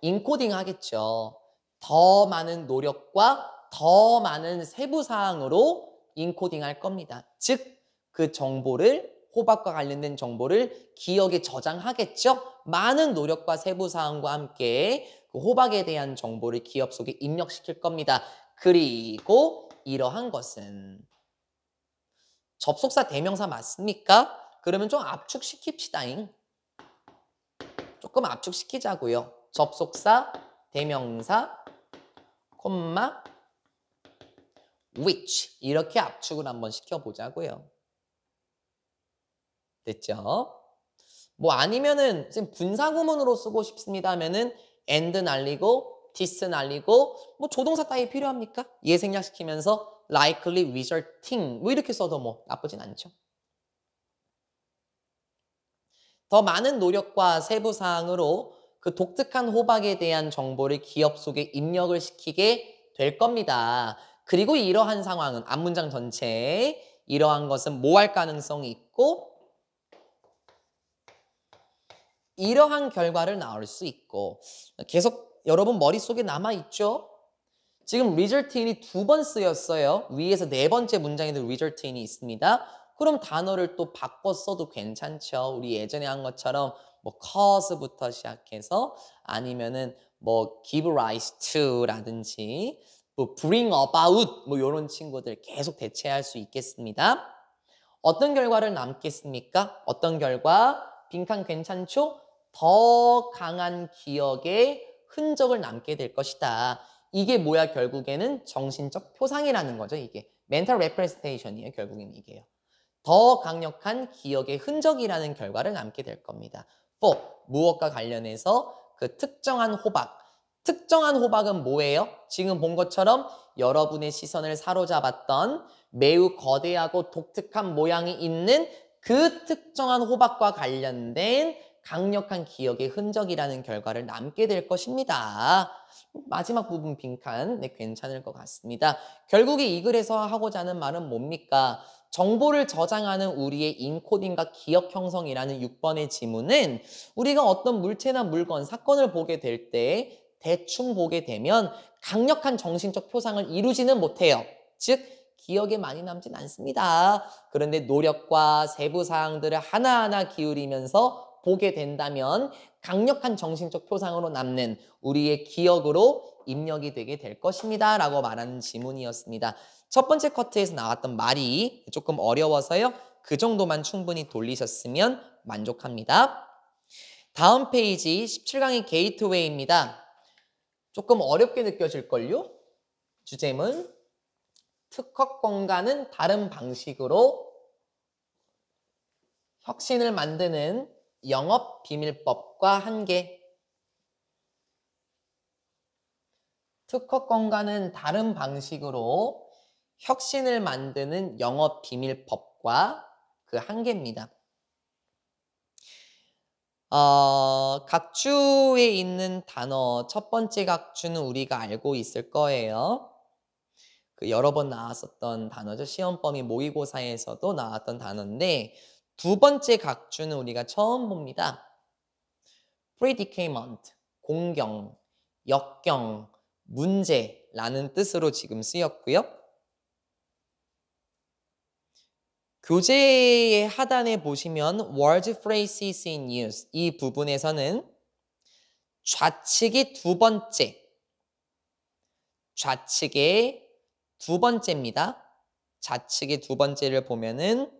인코딩 하겠죠. 더 많은 노력과 더 많은 세부사항으로 인코딩 할 겁니다. 즉, 그 정보를 호박과 관련된 정보를 기억에 저장하겠죠. 많은 노력과 세부사항과 함께 그 호박에 대한 정보를 기억 속에 입력시킬 겁니다. 그리고 이러한 것은 접속사 대명사 맞습니까? 그러면 좀 압축시킵시다잉. 조금 압축시키자고요. 접속사, 대명사, 콤마, which 이렇게 압축을 한번 시켜보자고요. 됐죠? 뭐 아니면은 분사구문으로 쓰고 싶습니다 하면은 and 날리고 this 날리고 뭐 조동사 따위 필요합니까? 얘 생략시키면서 likely, resulting 뭐 이렇게 써도 뭐 나쁘진 않죠. 더 많은 노력과 세부사항으로 그 독특한 호박에 대한 정보를 기억 속에 입력을 시키게 될 겁니다. 그리고 이러한 상황은 앞문장 전체에 이러한 것은 뭐 할 가능성이 있고 이러한 결과를 나올 수 있고 계속 여러분 머릿속에 남아있죠? 지금 resulting이 2번 쓰였어요. 위에서 4번째 문장에도 resulting이 있습니다. 그럼 단어를 또 바꿔 써도 괜찮죠. 우리 예전에 한 것처럼 뭐 cause부터 시작해서 아니면은 뭐 give rise to 라든지 뭐 bring about 뭐 이런 친구들 계속 대체할 수 있겠습니다. 어떤 결과를 남겠습니까? 어떤 결과? 빈칸 괜찮죠? 더 강한 기억의 흔적을 남게 될 것이다. 이게 뭐야 결국에는 정신적 표상이라는 거죠. 이게 mental representation이에요. 결국엔 이게요. 더 강력한 기억의 흔적이라는 결과를 남게 될 겁니다. 4. 무엇과 관련해서 그 특정한 호박. 특정한 호박은 뭐예요? 지금 본 것처럼 여러분의 시선을 사로잡았던 매우 거대하고 독특한 모양이 있는 그 특정한 호박과 관련된 강력한 기억의 흔적이라는 결과를 남게 될 것입니다. 마지막 부분 빈칸 괜찮을 것 같습니다. 결국에 이 글에서 하고자 하는 말은 뭡니까? 정보를 저장하는 우리의 인코딩과 기억 형성이라는 6번의 지문은 우리가 어떤 물체나 물건, 사건을 보게 될 때 대충 보게 되면 강력한 정신적 표상을 이루지는 못해요. 즉 기억에 많이 남진 않습니다. 그런데 노력과 세부사항들을 하나하나 기울이면서 보게 된다면 강력한 정신적 표상으로 남는 우리의 기억으로 입력이 되게 될 것입니다. 라고 말하는 지문이었습니다. 첫 번째 커트에서 나왔던 말이 조금 어려워서요. 그 정도만 충분히 돌리셨으면 만족합니다. 다음 페이지 17강의 게이트웨이입니다. 조금 어렵게 느껴질걸요? 주제문 특허권과는 다른 방식으로 혁신을 만드는 영업 비밀법과 한계. 특허권과는 다른 방식으로 혁신을 만드는 영업 비밀법과 그 한계입니다. 각주에 있는 단어 첫 번째 각주는 우리가 알고 있을 거예요. 그 여러 번 나왔었던 단어죠. 시험 범위 모의고사에서도 나왔던 단어인데 두 번째 각주는 우리가 처음 봅니다. predicament, 공경, 역경, 문제라는 뜻으로 지금 쓰였고요. 교재의 하단에 보시면 words, phrases in use 이 부분에서는 좌측이 두 번째입니다. 좌측의 두 번째를 보면은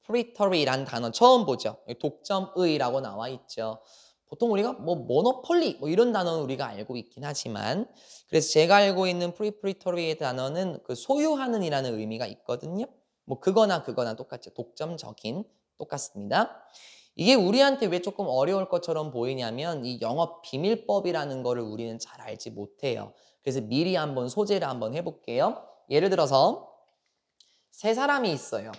proprietary라는 단어 처음 보죠. 독점의라고 나와 있죠. 보통 우리가 뭐 모노폴리 뭐 이런 단어는 우리가 알고 있긴 하지만 그래서 제가 알고 있는 프리프리토리의 단어는 그 소유하는이라는 의미가 있거든요. 뭐 그거나 똑같죠. 독점적인 똑같습니다. 이게 우리한테 왜 조금 어려울 것처럼 보이냐면 이 영업 비밀법이라는 거를 우리는 잘 알지 못해요. 그래서 미리 한번 소재를 한번 해볼게요. 예를 들어서 세 사람이 있어요.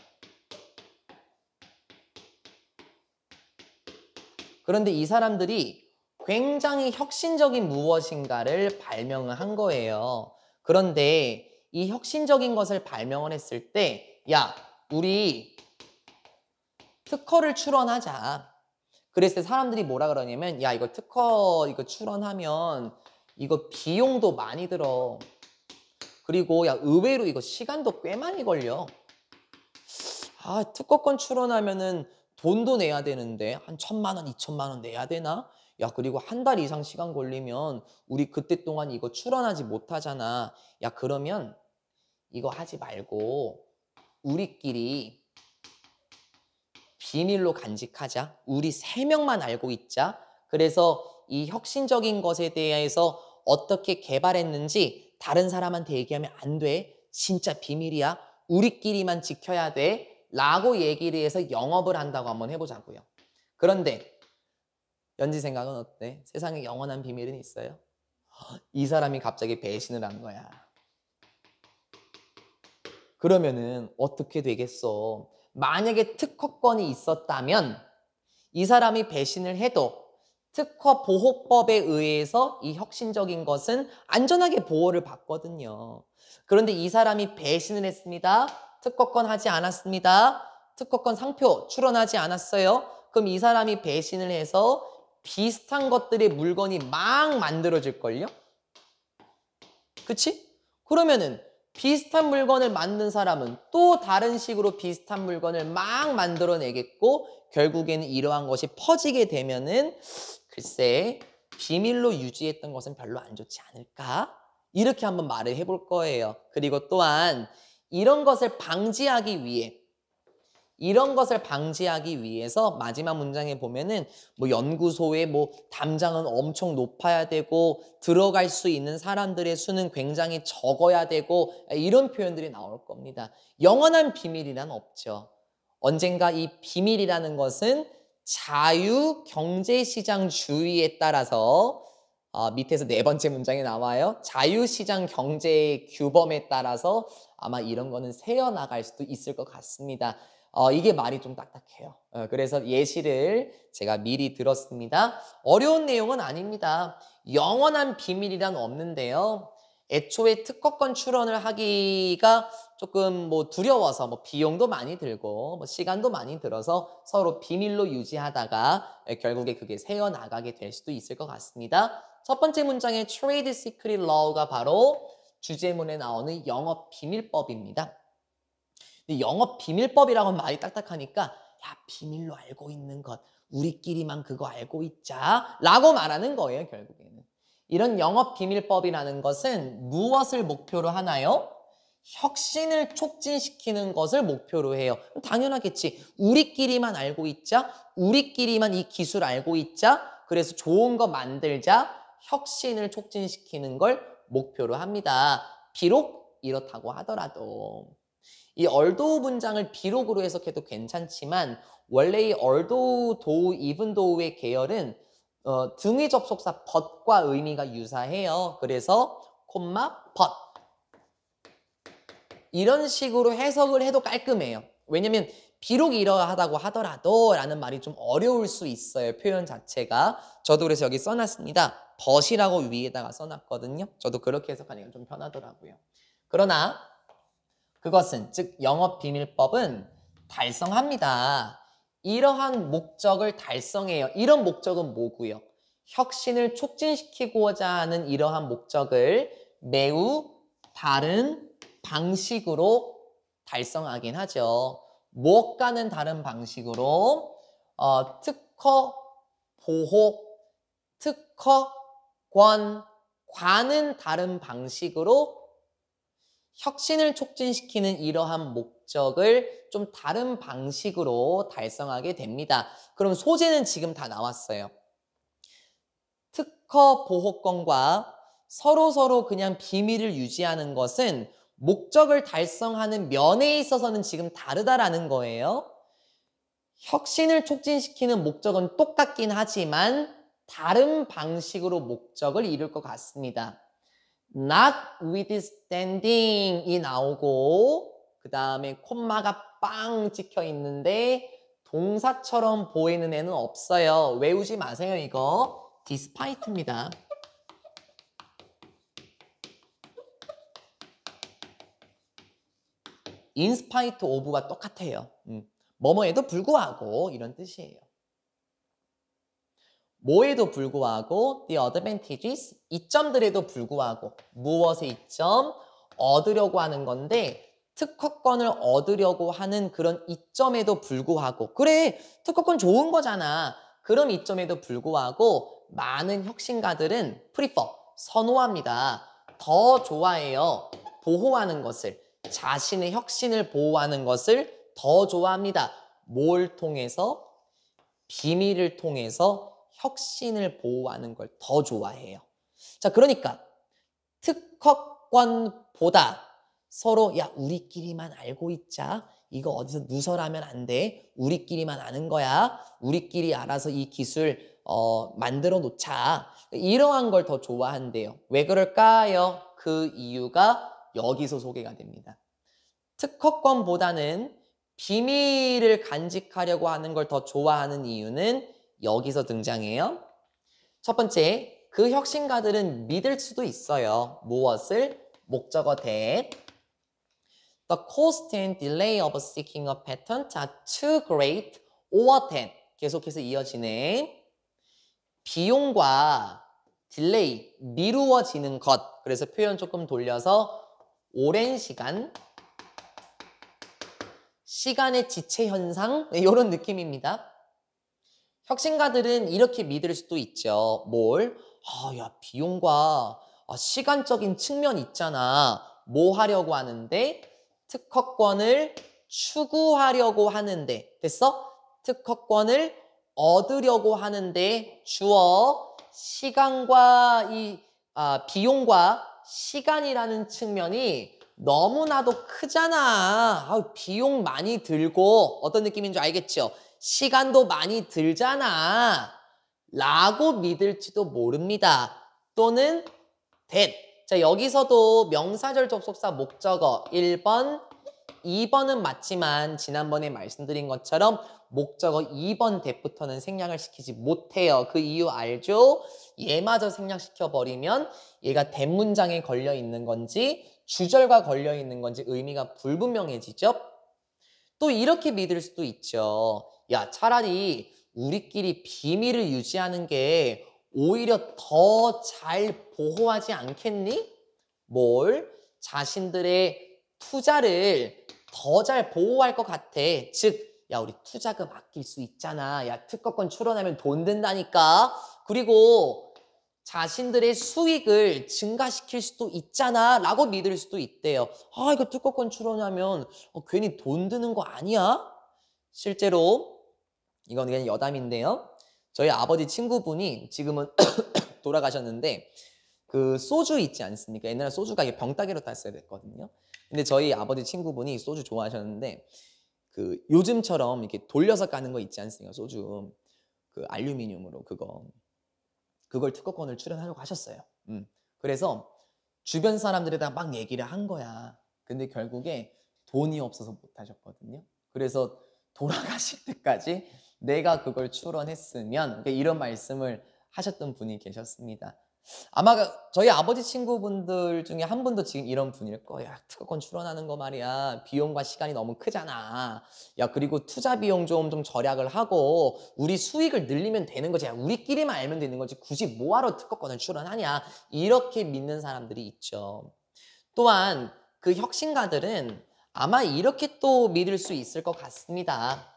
그런데 이 사람들이 굉장히 혁신적인 무엇인가를 발명을 한 거예요. 그런데 이 혁신적인 것을 발명을 했을 때, 야, 우리 특허를 출원하자. 그랬을 때 사람들이 뭐라 그러냐면, 야, 이거 특허 이거 출원하면 이거 비용도 많이 들어. 그리고 야, 의외로 이거 시간도 꽤 많이 걸려. 아, 특허권 출원하면은 돈도 내야 되는데 한 1,000만 원, 2,000만 원 내야 되나? 야, 그리고 한 달 이상 시간 걸리면 우리 그때 동안 이거 출원하지 못하잖아. 야, 그러면 이거 하지 말고 우리끼리 비밀로 간직하자. 우리 3명만 알고 있자. 그래서 이 혁신적인 것에 대해서 어떻게 개발했는지 다른 사람한테 얘기하면 안 돼. 진짜 비밀이야. 우리끼리만 지켜야 돼. 라고 얘기를 해서 영업을 한다고 한번 해보자고요. 그런데 연지 생각은 어때? 세상에 영원한 비밀은 있어요? 이 사람이 갑자기 배신을 한 거야. 그러면은 어떻게 되겠어? 만약에 특허권이 있었다면 이 사람이 배신을 해도 특허 보호법에 의해서 이 혁신적인 것은 안전하게 보호를 받거든요. 그런데 이 사람이 배신을 했습니다. 특허권 하지 않았습니다. 특허권 상표 출원하지 않았어요. 그럼 이 사람이 배신을 해서 비슷한 것들의 물건이 막 만들어질걸요? 그치? 그러면은 비슷한 물건을 만든 사람은 또 다른 식으로 비슷한 물건을 막 만들어내겠고 결국에는 이러한 것이 퍼지게 되면은 글쎄 비밀로 유지했던 것은 별로 안 좋지 않을까? 이렇게 한번 말을 해볼 거예요. 그리고 또한 이런 것을 방지하기 위해서 마지막 문장에 보면은 뭐 연구소에 뭐 담장은 엄청 높아야 되고 들어갈 수 있는 사람들의 수는 굉장히 적어야 되고 이런 표현들이 나올 겁니다. 영원한 비밀이란 없죠. 언젠가 이 비밀이라는 것은 자유경제시장주의에 따라서 밑에서 4번째 문장에 나와요. 자유시장 경제의 규범에 따라서 아마 이런 거는 새어나갈 수도 있을 것 같습니다. 이게 말이 좀 딱딱해요. 그래서 예시를 제가 미리 들었습니다. 어려운 내용은 아닙니다. 영원한 비밀이란 없는데요. 애초에 특허권 출원을 하기가 조금 뭐 두려워서 뭐 비용도 많이 들고 뭐 시간도 많이 들어서 서로 비밀로 유지하다가 결국에 그게 새어나가게 될 수도 있을 것 같습니다. 첫 번째 문장의 Trade Secret Law가 바로 주제문에 나오는 영업 비밀법입니다. 근데 영업 비밀법이라고 말이 딱딱하니까 야 비밀로 알고 있는 것 우리끼리만 그거 알고 있자 라고 말하는 거예요. 결국에는 이런 영업 비밀법이라는 것은 무엇을 목표로 하나요? 혁신을 촉진시키는 것을 목표로 해요. 당연하겠지. 우리끼리만 알고 있자. 우리끼리만 이 기술 알고 있자. 그래서 좋은 거 만들자. 혁신을 촉진시키는 걸 목표로 합니다. 비록 이렇다고 하더라도 이 although 문장을 비록으로 해석해도 괜찮지만 원래 이 although, though, even though의 계열은 등위 접속사 but과 의미가 유사해요. 그래서 콤마 but 이런 식으로 해석을 해도 깔끔해요. 왜냐면 비록 이러하다고 하더라도 라는 말이 좀 어려울 수 있어요. 표현 자체가. 저도 그래서 여기 써놨습니다. but이라고 위에다가 써놨거든요. 저도 그렇게 해석하니까 좀 편하더라고요. 그러나 그것은 즉 영업비밀법은 달성합니다. 이러한 목적을 달성해요. 이런 목적은 뭐고요? 혁신을 촉진시키고자 하는 이러한 목적을 매우 다른 방식으로 달성하긴 하죠. 무엇과는 다른 방식으로 특허 보호, 특허권과는 다른 방식으로 혁신을 촉진시키는 이러한 목적을 좀 다른 방식으로 달성하게 됩니다. 그럼 소재는 지금 다 나왔어요. 특허 보호권과 서로 그냥 비밀을 유지하는 것은 목적을 달성하는 면에 있어서는 지금 다르다라는 거예요. 혁신을 촉진시키는 목적은 똑같긴 하지만 다른 방식으로 목적을 이룰 것 같습니다. notwithstanding이 나오고 그 다음에 콤마가 빵 찍혀 있는데 동사처럼 보이는 애는 없어요. 외우지 마세요 이거. despite입니다. in spite of가 똑같아요. 뭐뭐에도 불구하고 이런 뜻이에요. 뭐에도 불구하고 the advantages 이점들에도 불구하고 무엇의 이점? 얻으려고 하는 건데 특허권을 얻으려고 하는 그런 이점에도 불구하고 그래 특허권 좋은 거잖아. 그런 이점에도 불구하고 많은 혁신가들은 prefer 선호합니다. 더 좋아해요. 보호하는 것을 자신의 혁신을 보호하는 것을 더 좋아합니다. 뭘 통해서? 비밀을 통해서 혁신을 보호하는 걸 더 좋아해요. 자, 그러니까 특허권보다 서로 야 우리끼리만 알고 있자. 이거 어디서 누설하면 안 돼. 우리끼리만 아는 거야. 우리끼리 알아서 이 기술 만들어 놓자. 이러한 걸 더 좋아한대요. 왜 그럴까요? 그 이유가 여기서 소개가 됩니다. 특허권보다는 비밀을 간직하려고 하는 걸 더 좋아하는 이유는 여기서 등장해요. 첫 번째, 그 혁신가들은 믿을 수도 있어요. 무엇을? 목적어 that. The cost and delay of seeking a patent are too great or that. 계속해서 이어지네. 비용과 딜레이, 미루어지는 것. 그래서 표현 조금 돌려서 오랜 시간, 시간의 지체 현상 이런 느낌입니다. 혁신가들은 이렇게 믿을 수도 있죠. 뭘? 야 비용과 시간적인 측면 있잖아. 뭐 하려고 하는데? 특허권을 추구하려고 하는데 됐어? 특허권을 얻으려고 하는데 주어 시간과 비용과 시간이라는 측면이 너무나도 크잖아. 비용 많이 들고 어떤 느낌인 줄 알겠죠? 시간도 많이 들잖아. 라고 믿을지도 모릅니다. 또는 that. 자, 여기서도 명사절 접속사 목적어 1번, 2번은 맞지만 지난번에 말씀드린 것처럼 목적어 2번 that부터는 생략을 시키지 못해요. 그 이유 알죠? 얘마저 생략시켜버리면 얘가 that 문장에 걸려 있는 건지 주절과 걸려 있는 건지 의미가 불분명해지죠? 또 이렇게 믿을 수도 있죠. 야, 차라리 우리끼리 비밀을 유지하는 게 오히려 더 잘 보호하지 않겠니? 뭘? 자신들의 투자를 더 잘 보호할 것 같아. 즉, 야, 우리 투자금 아낄 수 있잖아. 야, 특허권 출원하면 돈 든다니까. 그리고 자신들의 수익을 증가시킬 수도 있잖아 라고 믿을 수도 있대요. 이거 특허권 출원하면 괜히 돈 드는 거 아니야? 실제로 이건 그냥 여담인데요. 저희 아버지 친구분이 지금은 돌아가셨는데 그 소주 있지 않습니까? 옛날에 소주가 병따개로 탔어야 됐거든요. 근데 저희 아버지 친구분이 소주 좋아하셨는데 그 요즘처럼 이렇게 돌려서 까는 거 있지 않습니까? 소주 그 알루미늄으로 그걸 특허권을 출원하려고 하셨어요. 그래서 주변 사람들에다 막 얘기를 한 거야. 근데 결국에 돈이 없어서 못 하셨거든요. 그래서 돌아가실 때까지 내가 그걸 출원했으면 이런 말씀을 하셨던 분이 계셨습니다. 아마 저희 아버지 친구분들 중에 한 분도 지금 이런 분일 거야. 특허권 출원하는 거 말이야. 비용과 시간이 너무 크잖아. 야, 그리고 투자 비용 좀 절약을 하고 우리 수익을 늘리면 되는 거지. 야, 우리끼리만 알면 되는 거지. 굳이 뭐하러 특허권을 출원하냐. 이렇게 믿는 사람들이 있죠. 또한 그 혁신가들은 아마 이렇게 또 믿을 수 있을 것 같습니다.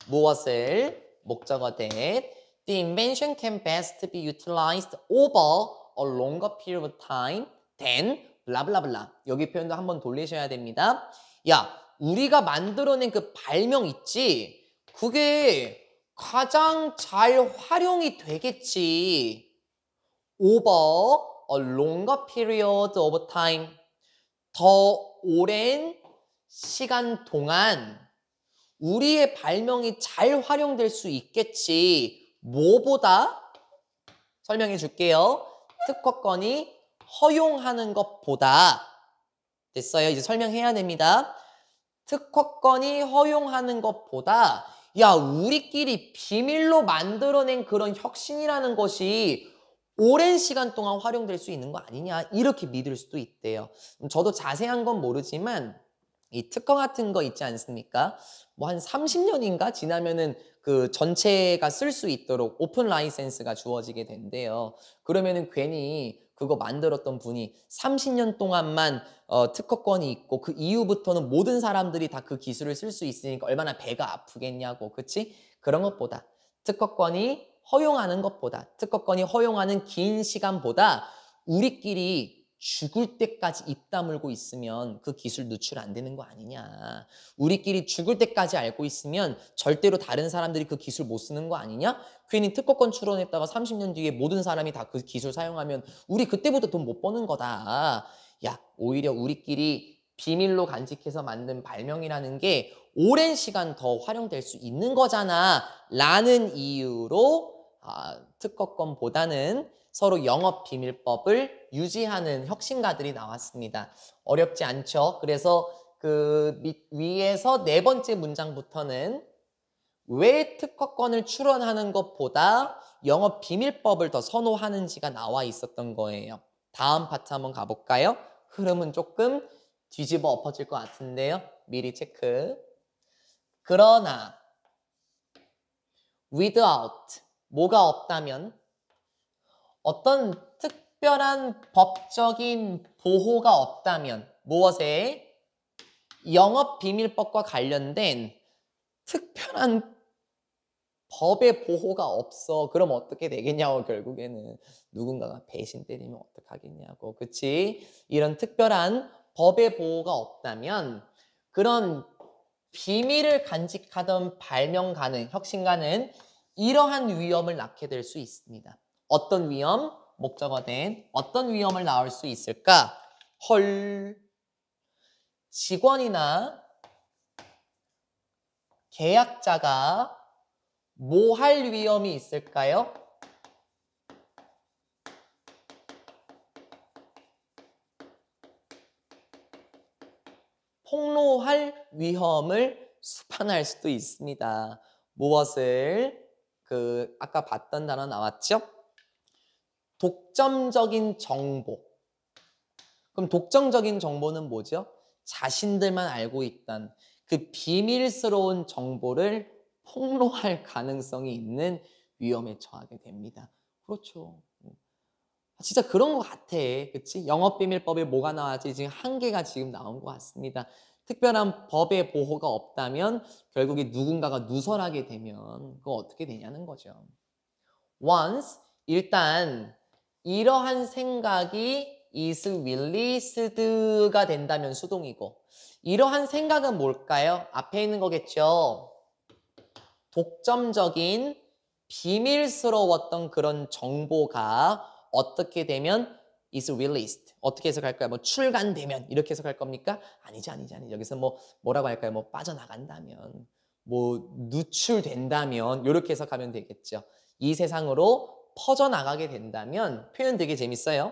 무엇을? 목적어 that the invention can best be utilized over a longer period of time than 블라블라블라. 여기 표현도 한번 돌리셔야 됩니다. 야, 우리가 만들어낸 그 발명 있지? 그게 가장 잘 활용이 되겠지. over a longer period of time. 더 오랜 시간 동안 우리의 발명이 잘 활용될 수 있겠지. 뭐보다? 설명해 줄게요. 특허권이 허용하는 것보다. 됐어요. 이제 설명해야 됩니다. 특허권이 허용하는 것보다 야, 우리끼리 비밀로 만들어낸 그런 혁신이라는 것이 오랜 시간 동안 활용될 수 있는 거 아니냐, 이렇게 믿을 수도 있대요. 저도 자세한 건 모르지만 이 특허 같은 거 있지 않습니까? 뭐 한 30년인가 지나면은 그 전체가 쓸 수 있도록 오픈 라이센스가 주어지게 된대요. 그러면은 괜히 그거 만들었던 분이 30년 동안만 특허권이 있고 그 이후부터는 모든 사람들이 다 그 기술을 쓸 수 있으니까 얼마나 배가 아프겠냐고, 그치? 그런 것보다 특허권이 허용하는 것보다, 특허권이 허용하는 긴 시간보다 우리끼리 죽을 때까지 입 다물고 있으면 그 기술 누출 안 되는 거 아니냐. 우리끼리 죽을 때까지 알고 있으면 절대로 다른 사람들이 그 기술 못 쓰는 거 아니냐? 괜히 특허권 출원했다가 30년 뒤에 모든 사람이 다 그 기술 사용하면 우리 그때부터 돈 못 버는 거다. 야, 오히려 우리끼리 비밀로 간직해서 만든 발명이라는 게 오랜 시간 더 활용될 수 있는 거잖아 라는 이유로 특허권보다는 서로 영업비밀법을 유지하는 혁신가들이 나왔습니다. 어렵지 않죠? 그래서 그 위에서 네 번째 문장부터는 왜 특허권을 출원하는 것보다 영업비밀법을 더 선호하는지가 나와 있었던 거예요. 다음 파트 한번 가볼까요? 흐름은 조금 뒤집어 엎어질 것 같은데요. 미리 체크. 그러나 without, 뭐가 없다면, 어떤 특별한 법적인 보호가 없다면, 무엇에? 영업비밀법과 관련된 특별한 법의 보호가 없어. 그럼 어떻게 되겠냐고, 결국에는. 누군가가 배신 때리면 어떡하겠냐고, 그치? 이런 특별한 법의 보호가 없다면 그런 비밀을 간직하던 발명가는, 혁신가는 이러한 위험을 낳게 될 수 있습니다. 어떤 위험? 목적어 된 어떤 위험을 낳을 수 있을까? 헐, 직원이나 계약자가 뭐 할 위험이 있을까요? 폭로할 위험을 수반할 수도 있습니다. 무엇을? 아까 봤던 단어 나왔죠? 독점적인 정보. 그럼 독점적인 정보는 뭐죠? 자신들만 알고 있던 그 비밀스러운 정보를 폭로할 가능성이 있는 위험에 처하게 됩니다. 그렇죠. 진짜 그런 것 같아. 그치? 영업비밀법에 뭐가 나왔지? 지금 한계가 지금 나온 것 같습니다. 특별한 법의 보호가 없다면 결국에 누군가가 누설하게 되면 그거 어떻게 되냐는 거죠. Once, 일단 이러한 생각이 is released가 된다면 수동이고, 이러한 생각은 뭘까요? 앞에 있는 거겠죠. 독점적인 비밀스러웠던 그런 정보가 어떻게 되면 is released. 어떻게 해석할까요? 뭐 출간되면 이렇게 해석할 겁니까? 아니죠. 여기서 뭐라고 할까요? 뭐 빠져나간다면, 뭐 누출된다면 이렇게 해석하면 되겠죠. 이 세상으로 퍼져나가게 된다면 표현 되게 재밌어요.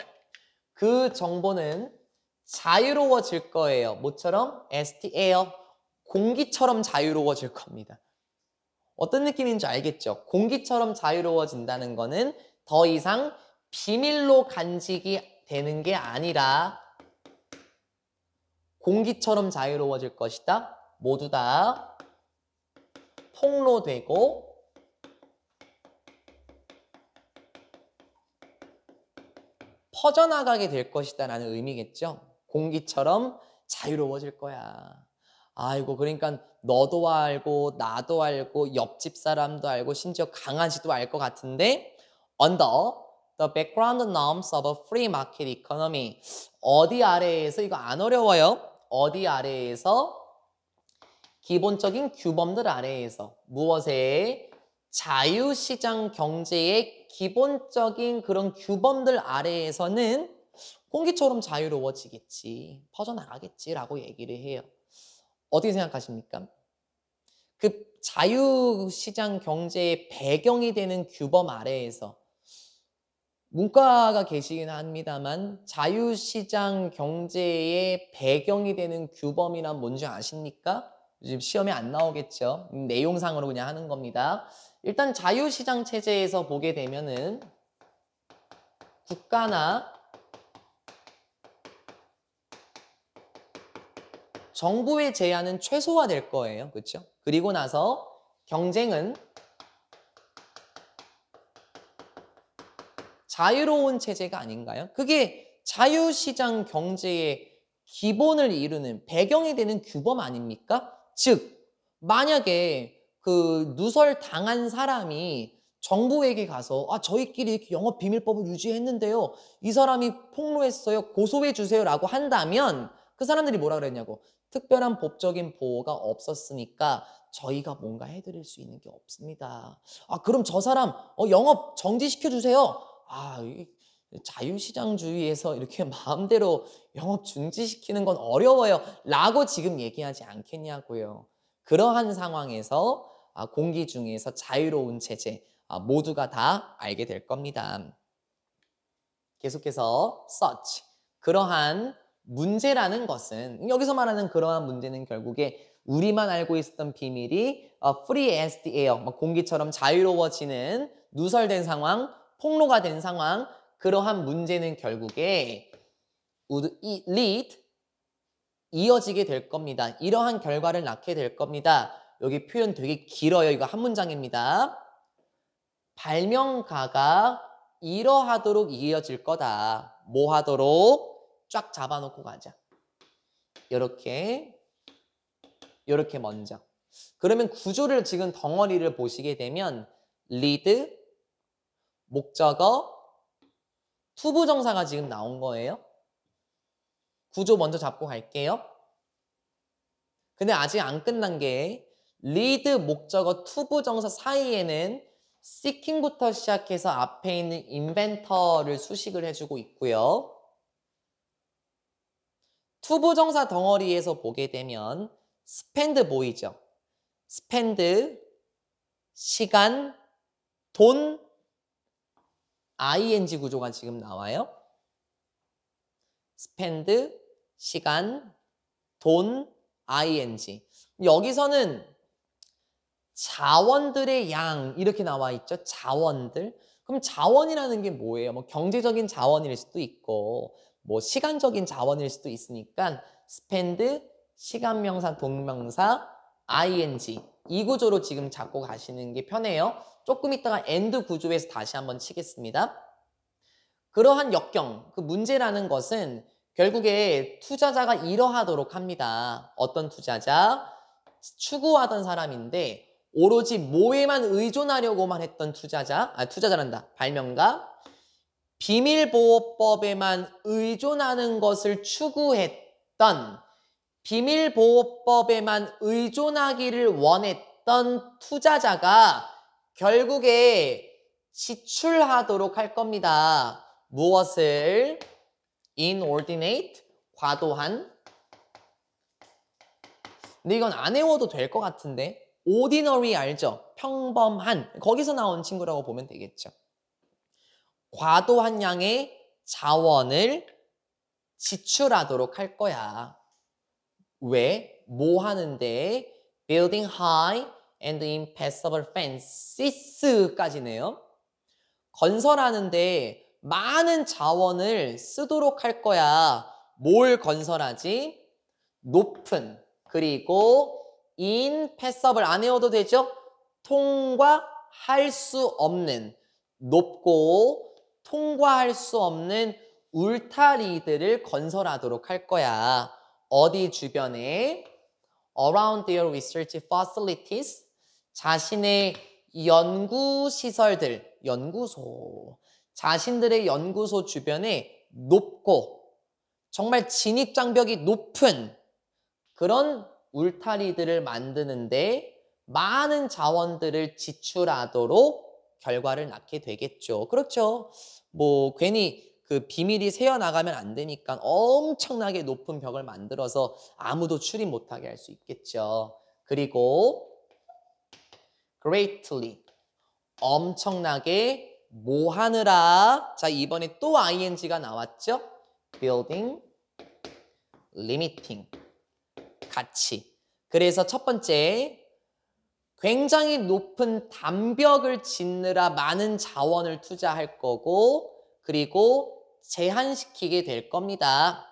그 정보는 자유로워질 거예요. 뭐처럼? as the air. 공기처럼 자유로워질 겁니다. 어떤 느낌인지 알겠죠? 공기처럼 자유로워진다는 거는 더 이상 비밀로 간직이 되는 게 아니라 공기처럼 자유로워질 것이다. 모두 다 폭로되고 퍼져나가게 될 것이다 라는 의미겠죠. 공기처럼 자유로워질 거야. 아이고, 그러니까 너도 알고 나도 알고 옆집 사람도 알고 심지어 강아지도 알 것 같은데 under the background norms of a free market economy. 어디 아래에서, 이거 안 어려워요. 어디 아래에서? 기본적인 규범들 아래에서. 무엇에? 자유시장 경제의 기본적인 그런 규범들 아래에서는 공기처럼 자유로워지겠지, 퍼져나가겠지라고 얘기를 해요. 어떻게 생각하십니까? 그 자유시장 경제의 배경이 되는 규범 아래에서 문과가 계시긴 합니다만 자유시장 경제의 배경이 되는 규범이란 뭔지 아십니까? 지금 시험에 안 나오겠죠. 내용상으로 그냥 하는 겁니다. 일단 자유시장 체제에서 보게 되면은 국가나 정부의 제한은 최소화될 거예요. 그렇죠? 그리고 나서 경쟁은 자유로운 체제가 아닌가요? 그게 자유시장 경제의 기본을 이루는 배경이 되는 규범 아닙니까? 즉, 만약에 그 누설 당한 사람이 정부에게 가서 저희끼리 이렇게 영업비밀법을 유지했는데요. 이 사람이 폭로했어요. 고소해 주세요라고 한다면 그 사람들이 뭐라 그랬냐고. 특별한 법적인 보호가 없었으니까 저희가 뭔가 해드릴 수 있는 게 없습니다. 그럼 저 사람 영업 정지시켜 주세요. 이 자유시장주의에서 이렇게 마음대로 영업 중지시키는 건 어려워요. 라고 지금 얘기하지 않겠냐고요. 그러한 상황에서 공기 중에서 자유로운 체제 모두가 다 알게 될 겁니다. 계속해서 such 그러한 문제라는 것은 여기서 말하는 그러한 문제는 결국에 우리만 알고 있었던 비밀이 free as the air 공기처럼 자유로워지는 누설된 상황 폭로가 된 상황 그러한 문제는 결국에 would lead 이어지게 될 겁니다. 이러한 결과를 낳게 될 겁니다. 여기 표현 되게 길어요. 이거 한 문장입니다. 발명가가 이러하도록 이어질 거다. 뭐 하도록? 쫙 잡아놓고 가자. 이렇게 먼저. 그러면 구조를 지금 덩어리를 보시게 되면 lead, 목적어, 투부정사가 지금 나온 거예요. 구조 먼저 잡고 갈게요. 근데 아직 안 끝난 게 lead, 목적어, 투부정사 사이에는 seeking부터 시작해서 앞에 있는 inventor를 수식을 해주고 있고요. 투부정사 덩어리에서 보게 되면 spend 보이죠? spend, 시간, 돈, ing 구조가 지금 나와요. spend, 시간, 돈, ing. 여기서는 자원들의 양 이렇게 나와 있죠. 자원들. 그럼 자원이라는 게 뭐예요? 뭐 경제적인 자원일 수도 있고 뭐 시간적인 자원일 수도 있으니까 spend, 시간명사, 돈명사, ing 이 구조로 지금 잡고 가시는 게 편해요. 조금 있다가 and 구조에서 다시 한번 치겠습니다. 그러한 역경, 그 문제라는 것은 결국에 투자자가 이러하도록 합니다. 어떤 투자자? 추구하던 사람인데 오로지 뭐에만 의존하려고만 했던 투자자란다. 발명가. 비밀보호법에만 의존하는 것을 추구했던 비밀보호법에만 의존하기를 원했던 투자자가 결국에 지출하도록 할 겁니다. 무엇을? inordinate, 과도한. 근데 이건 안 외워도 될 것 같은데 ordinary 알죠? 평범한. 거기서 나온 친구라고 보면 되겠죠. 과도한 양의 자원을 지출하도록 할 거야. 왜? 뭐 하는데? building high and impassable fences까지네요. 건설하는데 많은 자원을 쓰도록 할 거야. 뭘 건설하지? 높은 그리고 impassable 안 외워도 되죠? 통과할 수 없는 높고 통과할 수 없는 울타리들을 건설하도록 할 거야. 어디 주변에? Around their research facilities 자신의 연구시설들, 연구소 자신들의 연구소 주변에 높고 정말 진입장벽이 높은 그런 울타리들을 만드는데 많은 자원들을 지출하도록 결과를 낳게 되겠죠. 그렇죠. 뭐 괜히 그 비밀이 새어나가면 안 되니까 엄청나게 높은 벽을 만들어서 아무도 출입 못하게 할 수 있겠죠. 그리고 greatly 엄청나게 뭐 하느라 자 이번에 또 ing가 나왔죠. building, limiting 같이. 그래서 첫 번째 굉장히 높은 담벽을 짓느라 많은 자원을 투자할 거고 그리고 제한시키게 될 겁니다.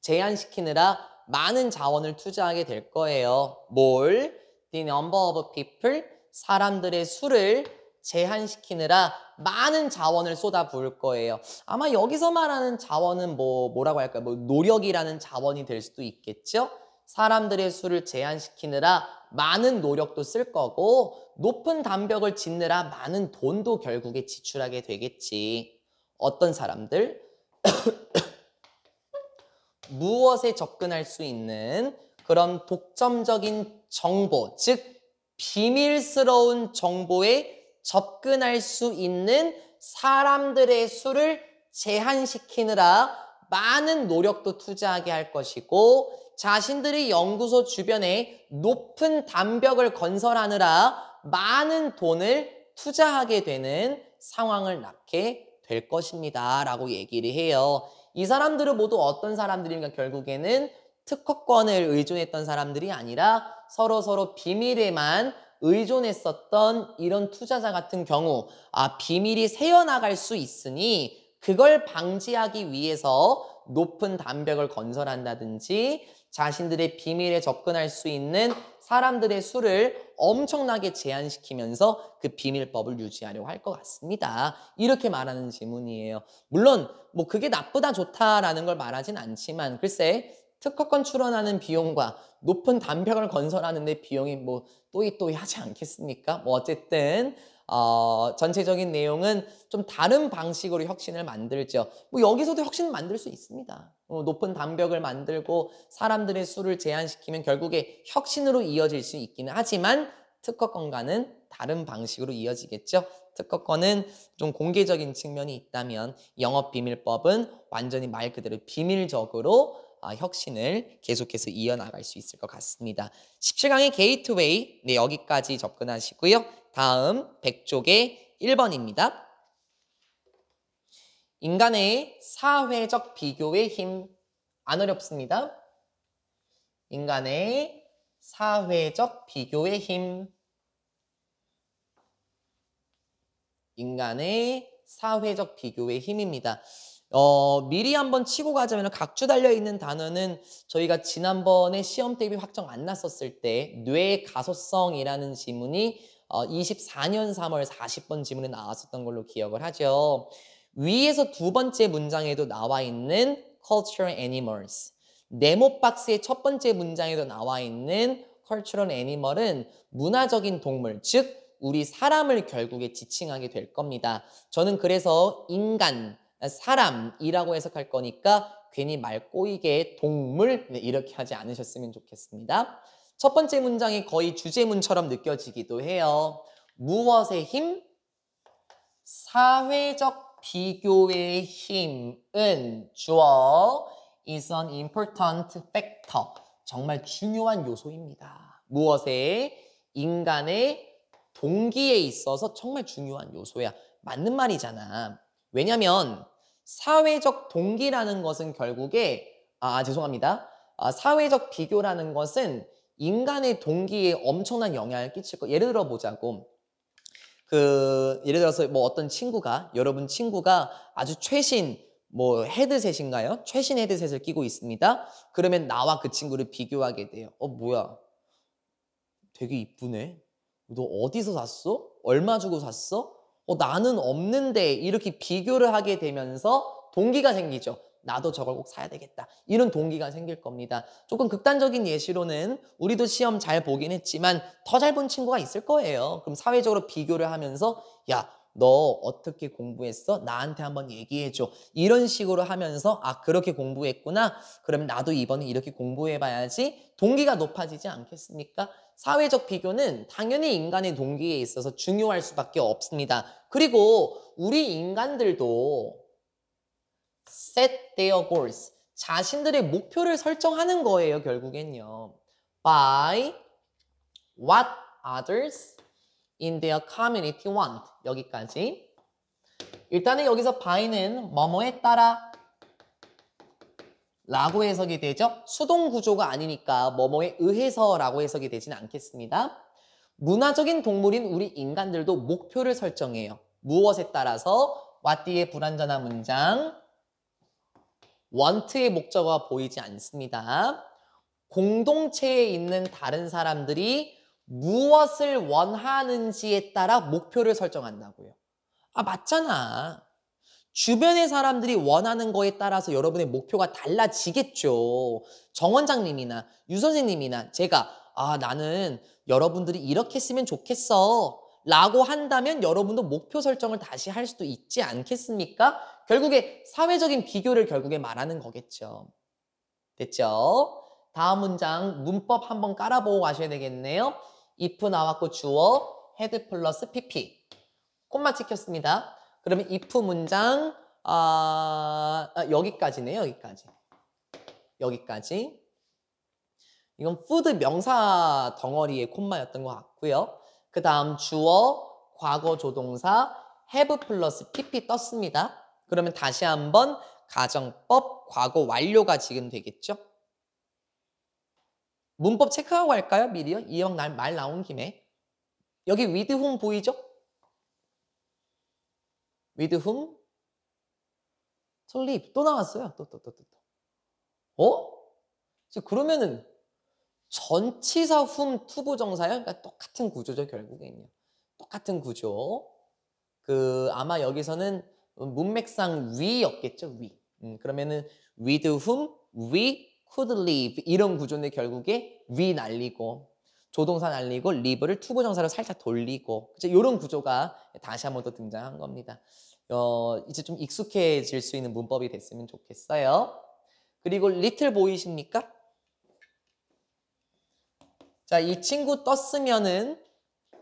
제한시키느라 많은 자원을 투자하게 될 거예요. 뭘? The number of people, 사람들의 수를 제한시키느라 많은 자원을 쏟아부을 거예요. 아마 여기서 말하는 자원은 뭐라고 할까요? 뭐 노력이라는 자원이 될 수도 있겠죠? 사람들의 수를 제한시키느라 많은 노력도 쓸 거고 높은 담벽을 짓느라 많은 돈도 결국에 지출하게 되겠지. 어떤 사람들? 무엇에 접근할 수 있는 그런 독점적인 정보, 즉 비밀스러운 정보에 접근할 수 있는 사람들의 수를 제한시키느라 많은 노력도 투자하게 할 것이고 자신들의 연구소 주변에 높은 담벽을 건설하느라 많은 돈을 투자하게 되는 상황을 낳게 될 것입니다. 라고 얘기를 해요. 이 사람들은 모두 어떤 사람들인가 결국에는 특허권을 의존했던 사람들이 아니라 서로 비밀에만 의존했었던 이런 투자자 같은 경우 비밀이 새어나갈 수 있으니 그걸 방지하기 위해서 높은 담벽을 건설한다든지 자신들의 비밀에 접근할 수 있는 사람들의 수를 엄청나게 제한시키면서 그 비밀법을 유지하려고 할 것 같습니다. 이렇게 말하는 지문이에요. 물론 뭐 그게 나쁘다 좋다라는 걸 말하진 않지만 글쎄 특허권 출원하는 비용과 높은 담벽을 건설하는 데 비용이 뭐 또이또이 하지 않겠습니까? 뭐 어쨌든 전체적인 내용은 좀 다른 방식으로 혁신을 만들죠. 뭐 여기서도 혁신을 만들 수 있습니다. 높은 담벽을 만들고 사람들의 수를 제한시키면 결국에 혁신으로 이어질 수 있기는 하지만 특허권과는 다른 방식으로 이어지겠죠. 특허권은 좀 공개적인 측면이 있다면 영업비밀법은 완전히 말 그대로 비밀적으로 혁신을 계속해서 이어나갈 수 있을 것 같습니다. 17강의 게이트웨이 여기까지 접근하시고요. 다음 100쪽의 1번입니다. 인간의 사회적 비교의 힘. 안 어렵습니다. 인간의 사회적 비교의 힘. 인간의 사회적 비교의 힘입니다. 미리 한번 치고 가자면 각주 달려있는 단어는 저희가 지난번에 시험 대비 확정 안 났었을 때 뇌 가소성이라는 지문이 24년 3월 40번 지문에 나왔었던 걸로 기억을 하죠. 위에서 두 번째 문장에도 나와 있는 cultural animals, 네모 박스의 첫 번째 문장에도 나와 있는 cultural animal은 문화적인 동물, 즉 우리 사람을 결국에 지칭하게 될 겁니다. 저는 그래서 인간, 사람이라고 해석할 거니까 괜히 말 꼬이게 동물 이렇게 하지 않으셨으면 좋겠습니다. 첫 번째 문장이 거의 주제문처럼 느껴지기도 해요. 무엇의 힘? 사회적 비교의 힘은 주어 is an important factor. 정말 중요한 요소입니다. 무엇에? 인간의 동기에 있어서 정말 중요한 요소야. 맞는 말이잖아. 왜냐면 사회적 동기라는 것은 결국에 죄송합니다. 사회적 비교라는 것은 인간의 동기에 엄청난 영향을 끼칠 거. 예를 들어 보자고. 예를 들어서 뭐 어떤 친구가 여러분 친구가 아주 최신 헤드셋인가요? 최신 헤드셋을 끼고 있습니다. 그러면 나와 그 친구를 비교하게 돼요. 뭐야? 되게 이쁘네. 너 어디서 샀어? 얼마 주고 샀어? 나는 없는데 이렇게 비교를 하게 되면서 동기가 생기죠. 나도 저걸 꼭 사야 되겠다. 이런 동기가 생길 겁니다. 조금 극단적인 예시로는 우리도 시험 잘 보긴 했지만 더 잘 본 친구가 있을 거예요. 그럼 사회적으로 비교를 하면서 야, 너 어떻게 공부했어? 나한테 한번 얘기해줘. 이런 식으로 하면서 아 그렇게 공부했구나. 그러면 나도 이번에 이렇게 공부해봐야지. 동기가 높아지지 않겠습니까? 사회적 비교는 당연히 인간의 동기에 있어서 중요할 수밖에 없습니다. 그리고 우리 인간들도 set their goals. 자신들의 목표를 설정하는 거예요, 결국엔요. By what others in their community want. 여기까지. 일단은 여기서 by는 뭐뭐에 따라 라고 해석이 되죠. 수동 구조가 아니니까 뭐뭐에 의해서 라고 해석이 되진 않겠습니다. 문화적인 동물인 우리 인간들도 목표를 설정해요. 무엇에 따라서 what 뒤의 불완전한 문장 want의 목적어가 보이지 않습니다. 공동체에 있는 다른 사람들이 무엇을 원하는지에 따라 목표를 설정한다고요. 아 맞잖아. 주변의 사람들이 원하는 거에 따라서 여러분의 목표가 달라지겠죠. 정 원장님이나 유 선생님이나 제가 나는 여러분들이 이렇게 했으면 좋겠어 라고 한다면 여러분도 목표 설정을 다시 할 수도 있지 않겠습니까? 결국에 사회적인 비교를 결국에 말하는 거겠죠. 됐죠? 다음 문장 문법 한번 깔아보고 가셔야 되겠네요. if 나왔고 주어 had 플러스 pp 콤마 찍혔습니다. 그러면 if 문장 여기까지네요. 여기까지. 이건 food 명사 덩어리의 콤마였던 것 같고요. 그 다음 주어 과거 조동사 have 플러스 pp 떴습니다. 그러면 다시 한번 가정법 과거 완료가 지금 되겠죠? 문법 체크하고 갈까요? 미리요? 이형 말 나온 김에. 여기 with whom 보이죠? with whom? to live. 또 나왔어요. 또. 그러면은 전치사 whom 투부정사요? 그러니까 똑같은 구조죠, 결국엔요. 똑같은 구조. 아마 여기서는 문맥상 we였겠죠, we. 그러면은 with whom we could live. 이런 구조인데 결국에 we 날리고 조동사 날리고 live를 투부정사로 살짝 돌리고 이런 구조가 다시 한번 더 등장한 겁니다. 이제 좀 익숙해질 수 있는 문법이 됐으면 좋겠어요. 그리고 little 보이십니까? 자, 이 친구 떴으면은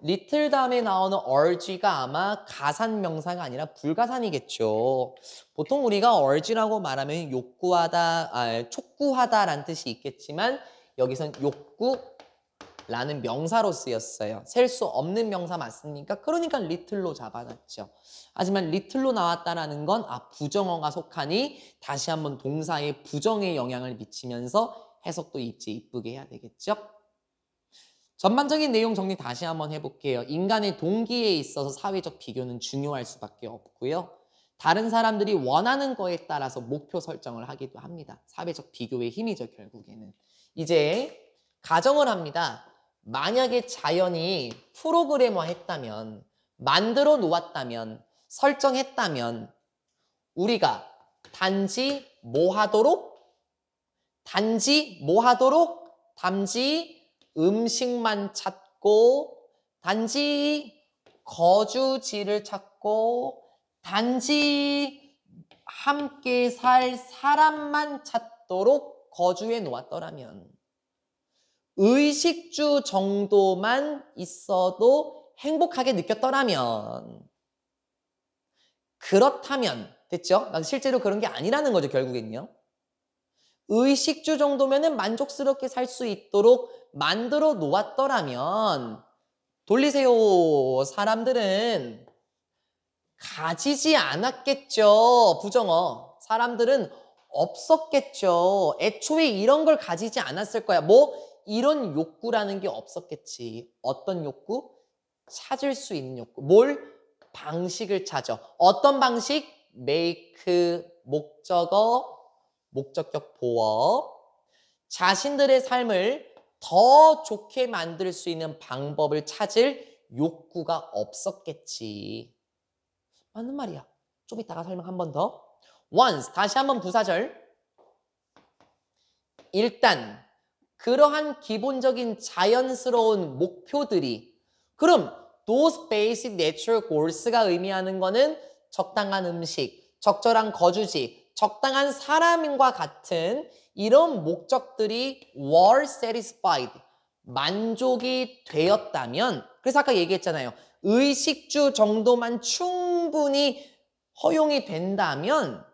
little 다음에 나오는 urge가 아마 가산명사가 아니라 불가산이겠죠. 보통 우리가 urge라고 말하면 욕구하다, 촉구하다라는 뜻이 있겠지만 여기선 욕구라는 명사로 쓰였어요. 셀 수 없는 명사 맞습니까? 그러니까 little로 잡아놨죠. 하지만 little로 나왔다라는 건 부정어가 속하니 다시 한번 동사의 부정에 영향을 미치면서 해석도 이쁘게 해야 되겠죠. 전반적인 내용 정리 다시 한번 해볼게요. 인간의 동기에 있어서 사회적 비교는 중요할 수밖에 없고요. 다른 사람들이 원하는 거에 따라서 목표 설정을 하기도 합니다. 사회적 비교의 힘이죠, 결국에는. 이제 가정을 합니다. 만약에 자연이 프로그래머 했다면, 만들어 놓았다면, 설정했다면 우리가 단지 뭐 하도록? 단지 음식만 찾고 단지 거주지를 찾고 단지 함께 살 사람만 찾도록 거주해 놓았더라면 의식주 정도만 있어도 행복하게 느꼈더라면 그렇다면 됐죠? 실제로 그런 게 아니라는 거죠, 결국엔요. 의식주 정도면은 만족스럽게 살 수 있도록 만들어 놓았더라면 돌리세요. 사람들은 가지지 않았겠죠. 부정어. 사람들은 없었겠죠. 애초에 이런 걸 가지지 않았을 거야. 이런 욕구라는 게 없었겠지. 어떤 욕구? 찾을 수 있는 욕구. 뭘? 방식을 찾아. 어떤 방식? make, 목적어, 목적격 보어. 자신들의 삶을 더 좋게 만들 수 있는 방법을 찾을 욕구가 없었겠지. 맞는 말이야. 좀 이따가 설명 한 번 더. once, 다시 한번 부사절. 일단 그러한 기본적인 자연스러운 목표들이 그럼 those basic natural goals가 의미하는 거는 적당한 음식, 적절한 거주지, 적당한 사람과 같은 이런 목적들이 were satisfied, 만족이 되었다면, 그래서 아까 얘기했잖아요. 의식주 정도만 충분히 허용이 된다면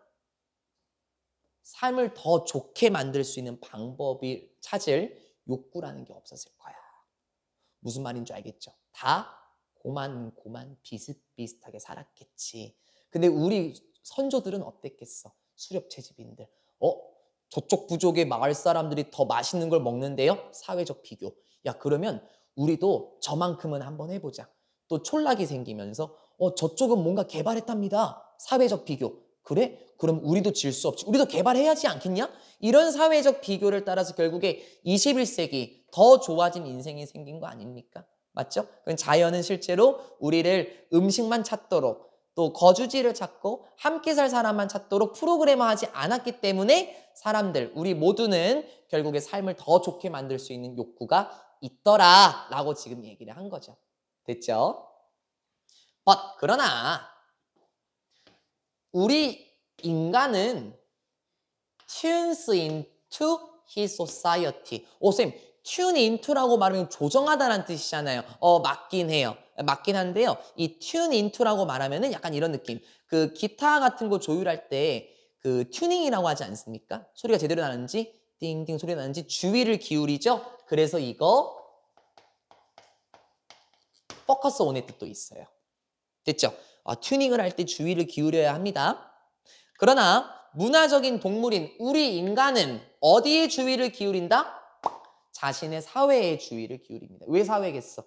삶을 더 좋게 만들 수 있는 방법을 찾을 욕구라는 게 없었을 거야. 무슨 말인 줄 알겠죠? 다 고만 비슷비슷하게 살았겠지. 근데 우리 선조들은 어땠겠어? 수렵채집인들. 저쪽 부족의 마을 사람들이 더 맛있는 걸 먹는데요? 사회적 비교. 야, 그러면 우리도 저만큼은 한번 해보자. 또 촌락이 생기면서 저쪽은 뭔가 개발했답니다. 사회적 비교. 그래? 그럼 우리도 질 수 없지. 우리도 개발해야지 않겠냐? 이런 사회적 비교를 따라서 결국에 21세기 더 좋아진 인생이 생긴 거 아닙니까? 맞죠? 그럼 자연은 실제로 우리를 음식만 찾도록 또 거주지를 찾고 함께 살 사람만 찾도록 프로그램화하지 않았기 때문에 사람들, 우리 모두는 결국에 삶을 더 좋게 만들 수 있는 욕구가 있더라 라고 지금 얘기를 한 거죠. 됐죠? 그러나 우리 인간은 tunes into his society. 쌤, tune into라고 말하면 조정하다라는 뜻이잖아요. 맞긴 해요. 맞긴 한데요. 이 tune into라고 말하면은 약간 이런 느낌. 그 기타 같은 거 조율할 때 그 튜닝이라고 하지 않습니까? 소리가 제대로 나는지 띵띵 소리가 나는지 주의를 기울이죠. 그래서 이거 포커스 온의 뜻도 있어요. 됐죠? 튜닝을 할 때 주의를 기울여야 합니다. 그러나 문화적인 동물인 우리 인간은 어디에 주의를 기울인다? 자신의 사회에 주의를 기울입니다. 왜 사회겠어?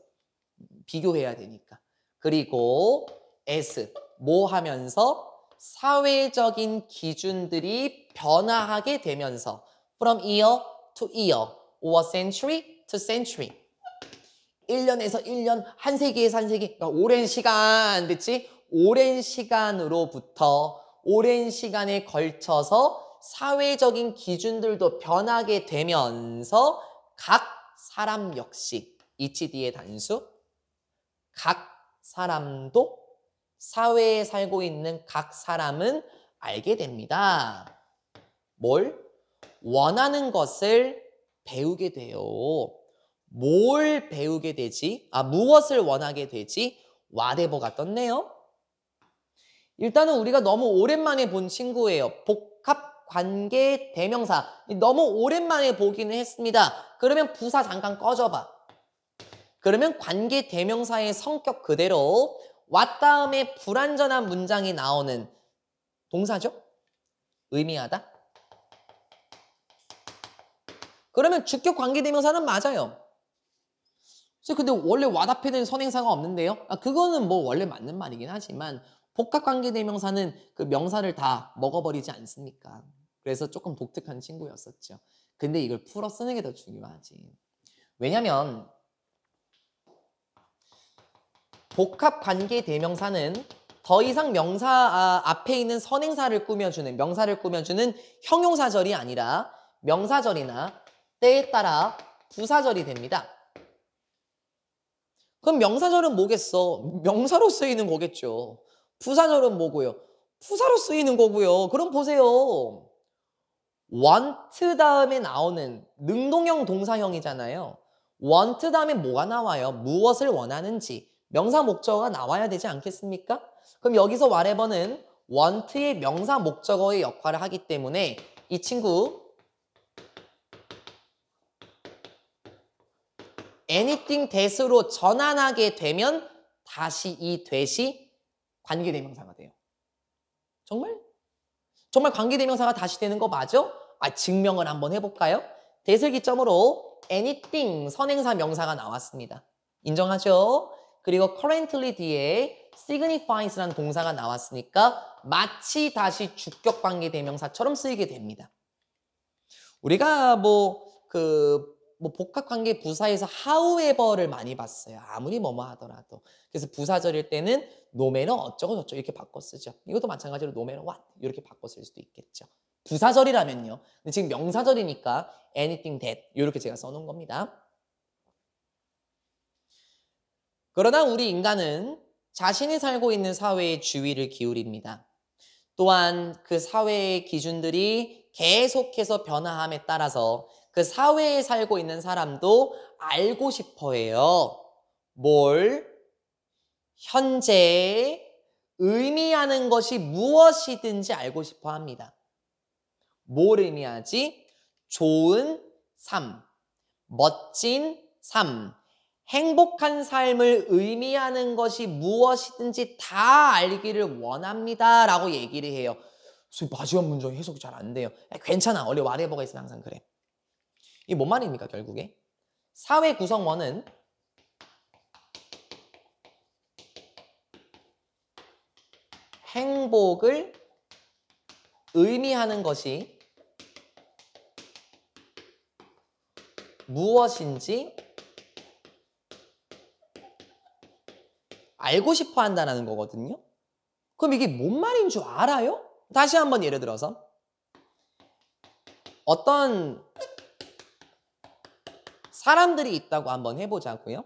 비교해야 되니까. 그리고 S, 뭐 하면서 사회적인 기준들이 변화하게 되면서 from year to year or century to century 1년에서 1년, 한 세기에서 한 세기, 그러니까 오랜 시간, 됐지? 오랜 시간으로부터 오랜 시간에 걸쳐서 사회적인 기준들도 변하게 되면서 각 사람 역시 ECD의 단수, 각 사람도 사회에 살고 있는 각 사람은 알게 됩니다. 뭘? 원하는 것을 배우게 돼요. 뭘 배우게 되지? 무엇을 원하게 되지? whatever가 떴네요. 일단은 우리가 너무 오랜만에 본 친구예요. 복합관계 대명사. 너무 오랜만에 보기는 했습니다. 그러면 부사 잠깐 꺼져봐. 그러면 관계 대명사의 성격 그대로 what 다음에 불완전한 문장이 나오는 동사죠? 의미하다. 그러면 주격 관계 대명사는 맞아요. 근데 원래 what 앞에 는 선행사가 없는데요? 그거는 뭐 원래 맞는 말이긴 하지만 복합관계대명사는 그 명사를 다 먹어버리지 않습니까? 그래서 조금 독특한 친구였었죠. 근데 이걸 풀어 쓰는 게 더 중요하지. 왜냐면 복합관계대명사는 더 이상 명사 앞에 있는 선행사를 꾸며주는, 명사를 꾸며주는 형용사절이 아니라 명사절이나 때에 따라 부사절이 됩니다. 그럼 명사절은 뭐겠어? 명사로 쓰이는 거겠죠. 부사절은 뭐고요? 부사로 쓰이는 거고요. 그럼 보세요. want 다음에 나오는 능동형 동사형이잖아요. want 다음에 뭐가 나와요? 무엇을 원하는지. 명사 목적어가 나와야 되지 않겠습니까? 그럼 여기서 whatever는 want의 명사 목적어의 역할을 하기 때문에 이 친구 anything that으로 전환하게 되면 다시 이 that이 관계대명사가 돼요. 정말? 정말 관계대명사가 다시 되는 거 맞아? 증명을 한번 해볼까요? that을 기점으로 anything 선행사 명사가 나왔습니다. 인정하죠? 그리고 currently 뒤에 signifies라는 동사가 나왔으니까 마치 다시 주격 관계대명사처럼 쓰이게 됩니다. 우리가 복합관계 부사에서 however를 많이 봤어요. 아무리 뭐뭐 하더라도. 그래서 부사절일 때는 no matter 어쩌고 저쩌고 이렇게 바꿔 쓰죠. 이것도 마찬가지로 no matter what 이렇게 바꿔 쓸 수도 있겠죠. 부사절이라면요. 근데 지금 명사절이니까 anything that 이렇게 제가 써놓은 겁니다. 그러나 우리 인간은 자신이 살고 있는 사회에 주의를 기울입니다. 또한 그 사회의 기준들이 계속해서 변화함에 따라서 그 사회에 살고 있는 사람도 알고 싶어 해요. 뭘? 현재 의미하는 것이 무엇이든지 알고 싶어 합니다. 뭘 의미하지? 좋은 삶, 멋진 삶, 행복한 삶을 의미하는 것이 무엇이든지 다 알기를 원합니다 라고 얘기를 해요. 마지막 문장 해석이 잘 안 돼요. 괜찮아. 원래 whatever가 있으면 항상 그래. 이게 뭔 말입니까 결국에? 사회 구성원은 행복을 의미하는 것이 무엇인지 알고 싶어 한다는 거거든요. 그럼 이게 뭔 말인 줄 알아요? 다시 한번 예를 들어서 어떤 사람들이 있다고 한번 해보자고요.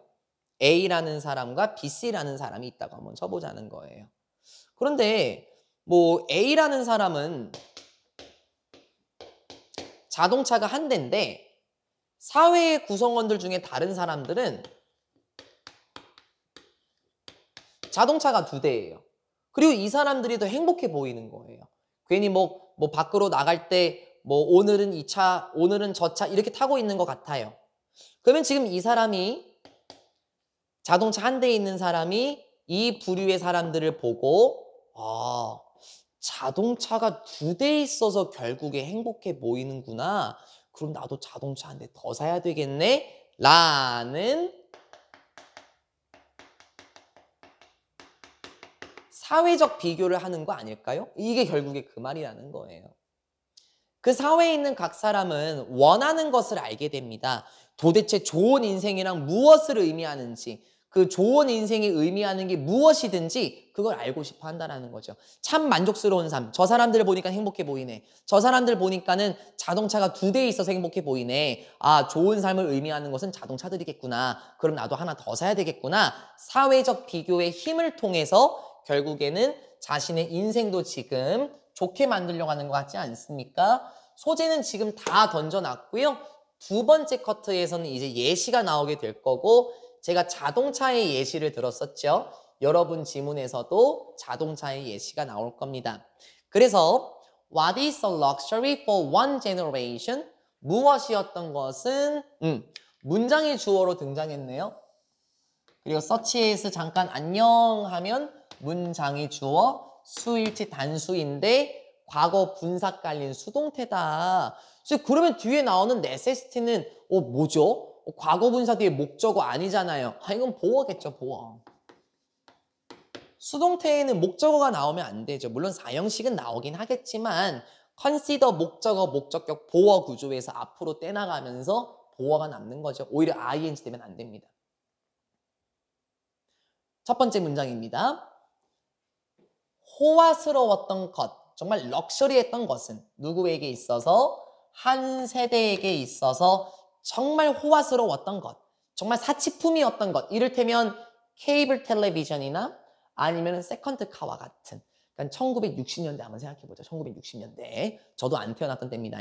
A라는 사람과 BC라는 사람이 있다고 한번 쳐보자는 거예요. 그런데 뭐 A라는 사람은 자동차가 한 대인데 사회의 구성원들 중에 다른 사람들은 자동차가 두 대예요. 그리고 이 사람들이 더 행복해 보이는 거예요. 괜히 뭐 밖으로 나갈 때 뭐 오늘은 이 차, 오늘은 저 차 이렇게 타고 있는 것 같아요. 그러면 지금 이 사람이 자동차 한 대에 있는 사람이 이 부류의 사람들을 보고 자동차가 두 대 있어서 결국에 행복해 보이는구나. 그럼 나도 자동차 한 대 더 사야 되겠네? 라는 사회적 비교를 하는 거 아닐까요? 이게 결국에 그 말이라는 거예요. 그 사회에 있는 각 사람은 원하는 것을 알게 됩니다. 도대체 좋은 인생이란 무엇을 의미하는지, 그 좋은 인생이 의미하는 게 무엇이든지 그걸 알고 싶어 한다는 거죠. 참 만족스러운 삶. 저 사람들을 보니까 행복해 보이네. 저 사람들 보니까는 자동차가 두 대 있어서 행복해 보이네. 아, 좋은 삶을 의미하는 것은 자동차들이겠구나. 그럼 나도 하나 더 사야 되겠구나. 사회적 비교의 힘을 통해서 결국에는 자신의 인생도 지금 좋게 만들려고 하는 것 같지 않습니까? 소재는 지금 다 던져놨고요. 두 번째 커트에서는 이제 예시가 나오게 될 거고 제가 자동차의 예시를 들었었죠. 여러분 지문에서도 자동차의 예시가 나올 겁니다. 그래서 What is a luxury for one generation? 무엇이었던 것은 문장의 주어로 등장했네요. 그리고 서치에서 잠깐 안녕하면 문장의 주어 수일치 단수인데 과거 분사 깔린 수동태다. 그러면 뒤에 나오는 necessity는 뭐죠? 과거 분사 뒤에 목적어 아니잖아요. 이건 보어겠죠, 보어. 수동태에는 목적어가 나오면 안 되죠. 물론 사형식은 나오긴 하겠지만 consider 목적어, 목적격, 보어 구조에서 앞으로 떼나가면서 보어가 남는 거죠. 오히려 ing 되면 안 됩니다. 첫 번째 문장입니다. 호화스러웠던 것, 정말 럭셔리했던 것은 누구에게 있어서 한 세대에게 있어서 정말 호화스러웠던 것, 정말 사치품이었던 것, 이를테면 케이블 텔레비전이나 아니면 세컨드카와 같은, 그러니까 1960년대 한번 생각해보자. 1960년대 저도 안 태어났던 때입니다.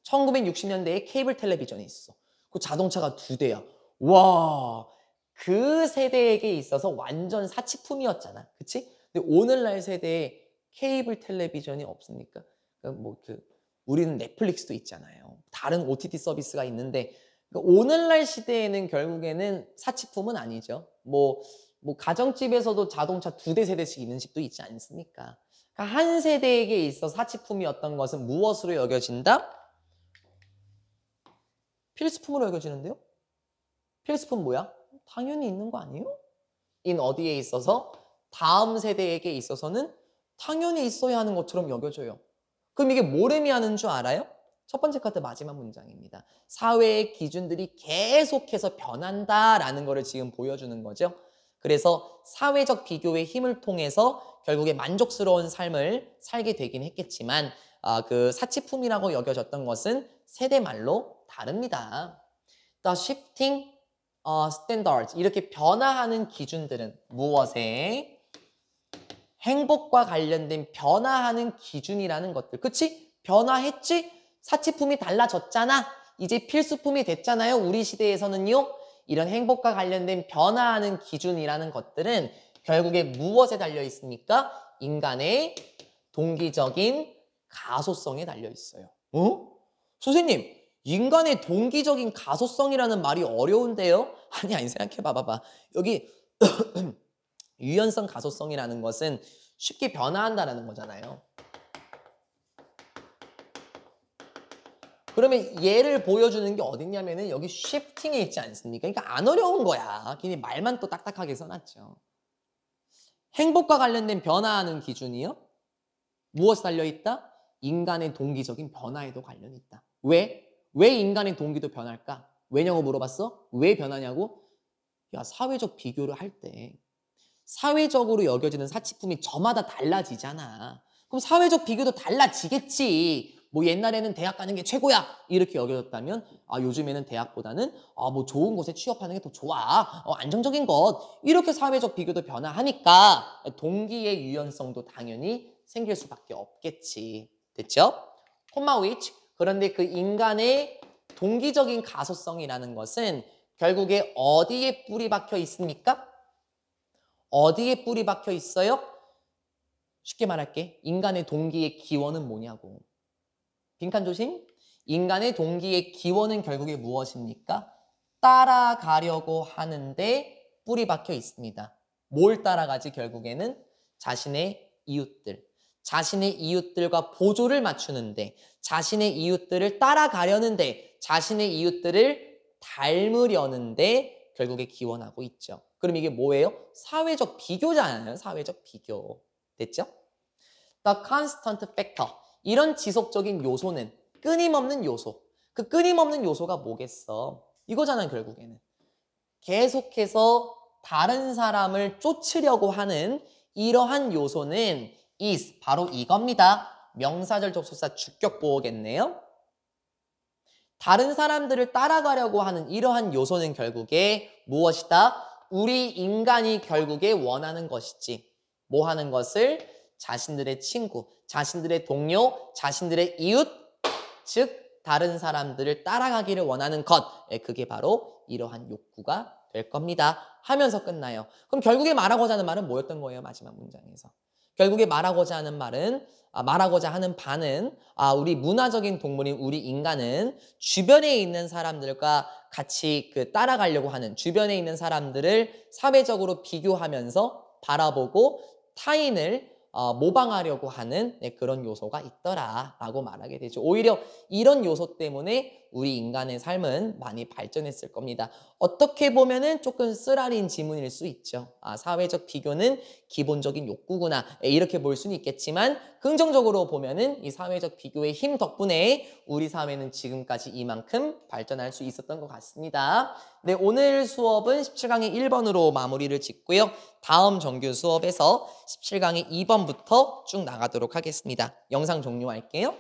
1960년대에 케이블 텔레비전이 있어. 그 자동차가 두 대야. 와, 그 세대에게 있어서 완전 사치품이었잖아. 그치? 근데 오늘날 세대에 케이블 텔레비전이 없습니까? 그러니까 우리는 넷플릭스도 있잖아요. 다른 OTT 서비스가 있는데 그러니까 오늘날 시대에는 결국에는 사치품은 아니죠. 가정집에서도 자동차 두 대 세대씩 있는 집도 있지 않습니까? 그러니까 한 세대에게 있어 사치품이었던 것은 무엇으로 여겨진다? 필수품으로 여겨지는데요? 필수품 뭐야? 당연히 있는 거 아니에요? 어디에 있어서? 다음 세대에게 있어서는 당연히 있어야 하는 것처럼 여겨져요. 그럼 이게 뭘 의미하는 줄 알아요? 첫 번째 카드 마지막 문장입니다. 사회의 기준들이 계속해서 변한다라는 거를 지금 보여주는 거죠. 그래서 사회적 비교의 힘을 통해서 결국에 만족스러운 삶을 살게 되긴 했겠지만 그 사치품이라고 여겨졌던 것은 세대말로 다릅니다. The shifting standards 이렇게 변화하는 기준들은 무엇에? 행복과 관련된 변화하는 기준이라는 것들. 그치? 변화했지? 사치품이 달라졌잖아. 이제 필수품이 됐잖아요. 우리 시대에서는요. 이런 행복과 관련된 변화하는 기준이라는 것들은 결국에 무엇에 달려 있습니까? 인간의 동기적인 가소성에 달려 있어요. 선생님, 인간의 동기적인 가소성이라는 말이 어려운데요? 아니, 생각해봐, 봐봐. 여기 유연성 가소성이라는 것은 쉽게 변화한다는 거잖아요. 그러면 얘를 보여주는 게 어딨냐면은 여기 shifting에 있지 않습니까? 그러니까 안 어려운 거야. 괜히 말만 또 딱딱하게 써놨죠. 행복과 관련된 변화하는 기준이요? 무엇에 달려있다? 인간의 동기적인 변화에도 관련이 있다. 왜? 왜 인간의 동기도 변할까? 왜냐고 물어봤어? 왜 변하냐고? 야, 사회적 비교를 할 때 사회적으로 여겨지는 사치품이 저마다 달라지잖아. 그럼 사회적 비교도 달라지겠지. 뭐 옛날에는 대학 가는 게 최고야 이렇게 여겨졌다면 요즘에는 대학보다는 뭐 좋은 곳에 취업하는 게 더 좋아. 안정적인 것. 이렇게 사회적 비교도 변화하니까 동기의 유연성도 당연히 생길 수밖에 없겠지. 됐죠? 콤마 which. 그런데 그 인간의 동기적인 가소성이라는 것은 결국에 어디에 뿌리 박혀 있습니까? 어디에 뿌리 박혀 있어요? 쉽게 말할게. 인간의 동기의 기원은 뭐냐고. 빈칸 조심. 인간의 동기의 기원은 결국에 무엇입니까? 따라가려고 하는데 뿌리 박혀 있습니다. 뭘 따라가지 결국에는? 자신의 이웃들. 자신의 이웃들과 보조를 맞추는데, 자신의 이웃들을 따라가려는데, 자신의 이웃들을 닮으려는데 결국에 기원하고 있죠. 그럼 이게 뭐예요? 사회적 비교잖아요. 사회적 비교. 됐죠? The constant factor. 이런 지속적인 요소는 끊임없는 요소. 그 끊임없는 요소가 뭐겠어? 이거잖아요, 결국에는. 계속해서 다른 사람을 쫓으려고 하는 이러한 요소는 is, 바로 이겁니다. 명사절 접속사 주격보호겠네요. 다른 사람들을 따라가려고 하는 이러한 요소는 결국에 무엇이다? 우리 인간이 결국에 원하는 것이지. 뭐 하는 것을? 자신들의 친구, 자신들의 동료, 자신들의 이웃, 즉 다른 사람들을 따라가기를 원하는 것. 그게 바로 이러한 욕구가 될 겁니다. 하면서 끝나요. 그럼 결국에 말하고자 하는 말은 뭐였던 거예요? 마지막 문장에서. 결국에 말하고자 하는 말은 말하고자 하는 바는 우리 문화적인 동물인 우리 인간은 주변에 있는 사람들과 같이 따라가려고 하는, 주변에 있는 사람들을 사회적으로 비교하면서 바라보고 타인을 모방하려고 하는 그런 요소가 있더라라고 말하게 되죠. 오히려 이런 요소 때문에 우리 인간의 삶은 많이 발전했을 겁니다. 어떻게 보면은 조금 쓰라린 지문일 수 있죠. 사회적 비교는 기본적인 욕구구나 이렇게 볼 수는 있겠지만 긍정적으로 보면은 이 사회적 비교의 힘 덕분에 우리 사회는 지금까지 이만큼 발전할 수 있었던 것 같습니다. 네, 오늘 수업은 17강의 1번으로 마무리를 짓고요. 다음 정규 수업에서 17강의 2번부터 쭉 나가도록 하겠습니다. 영상 종료할게요.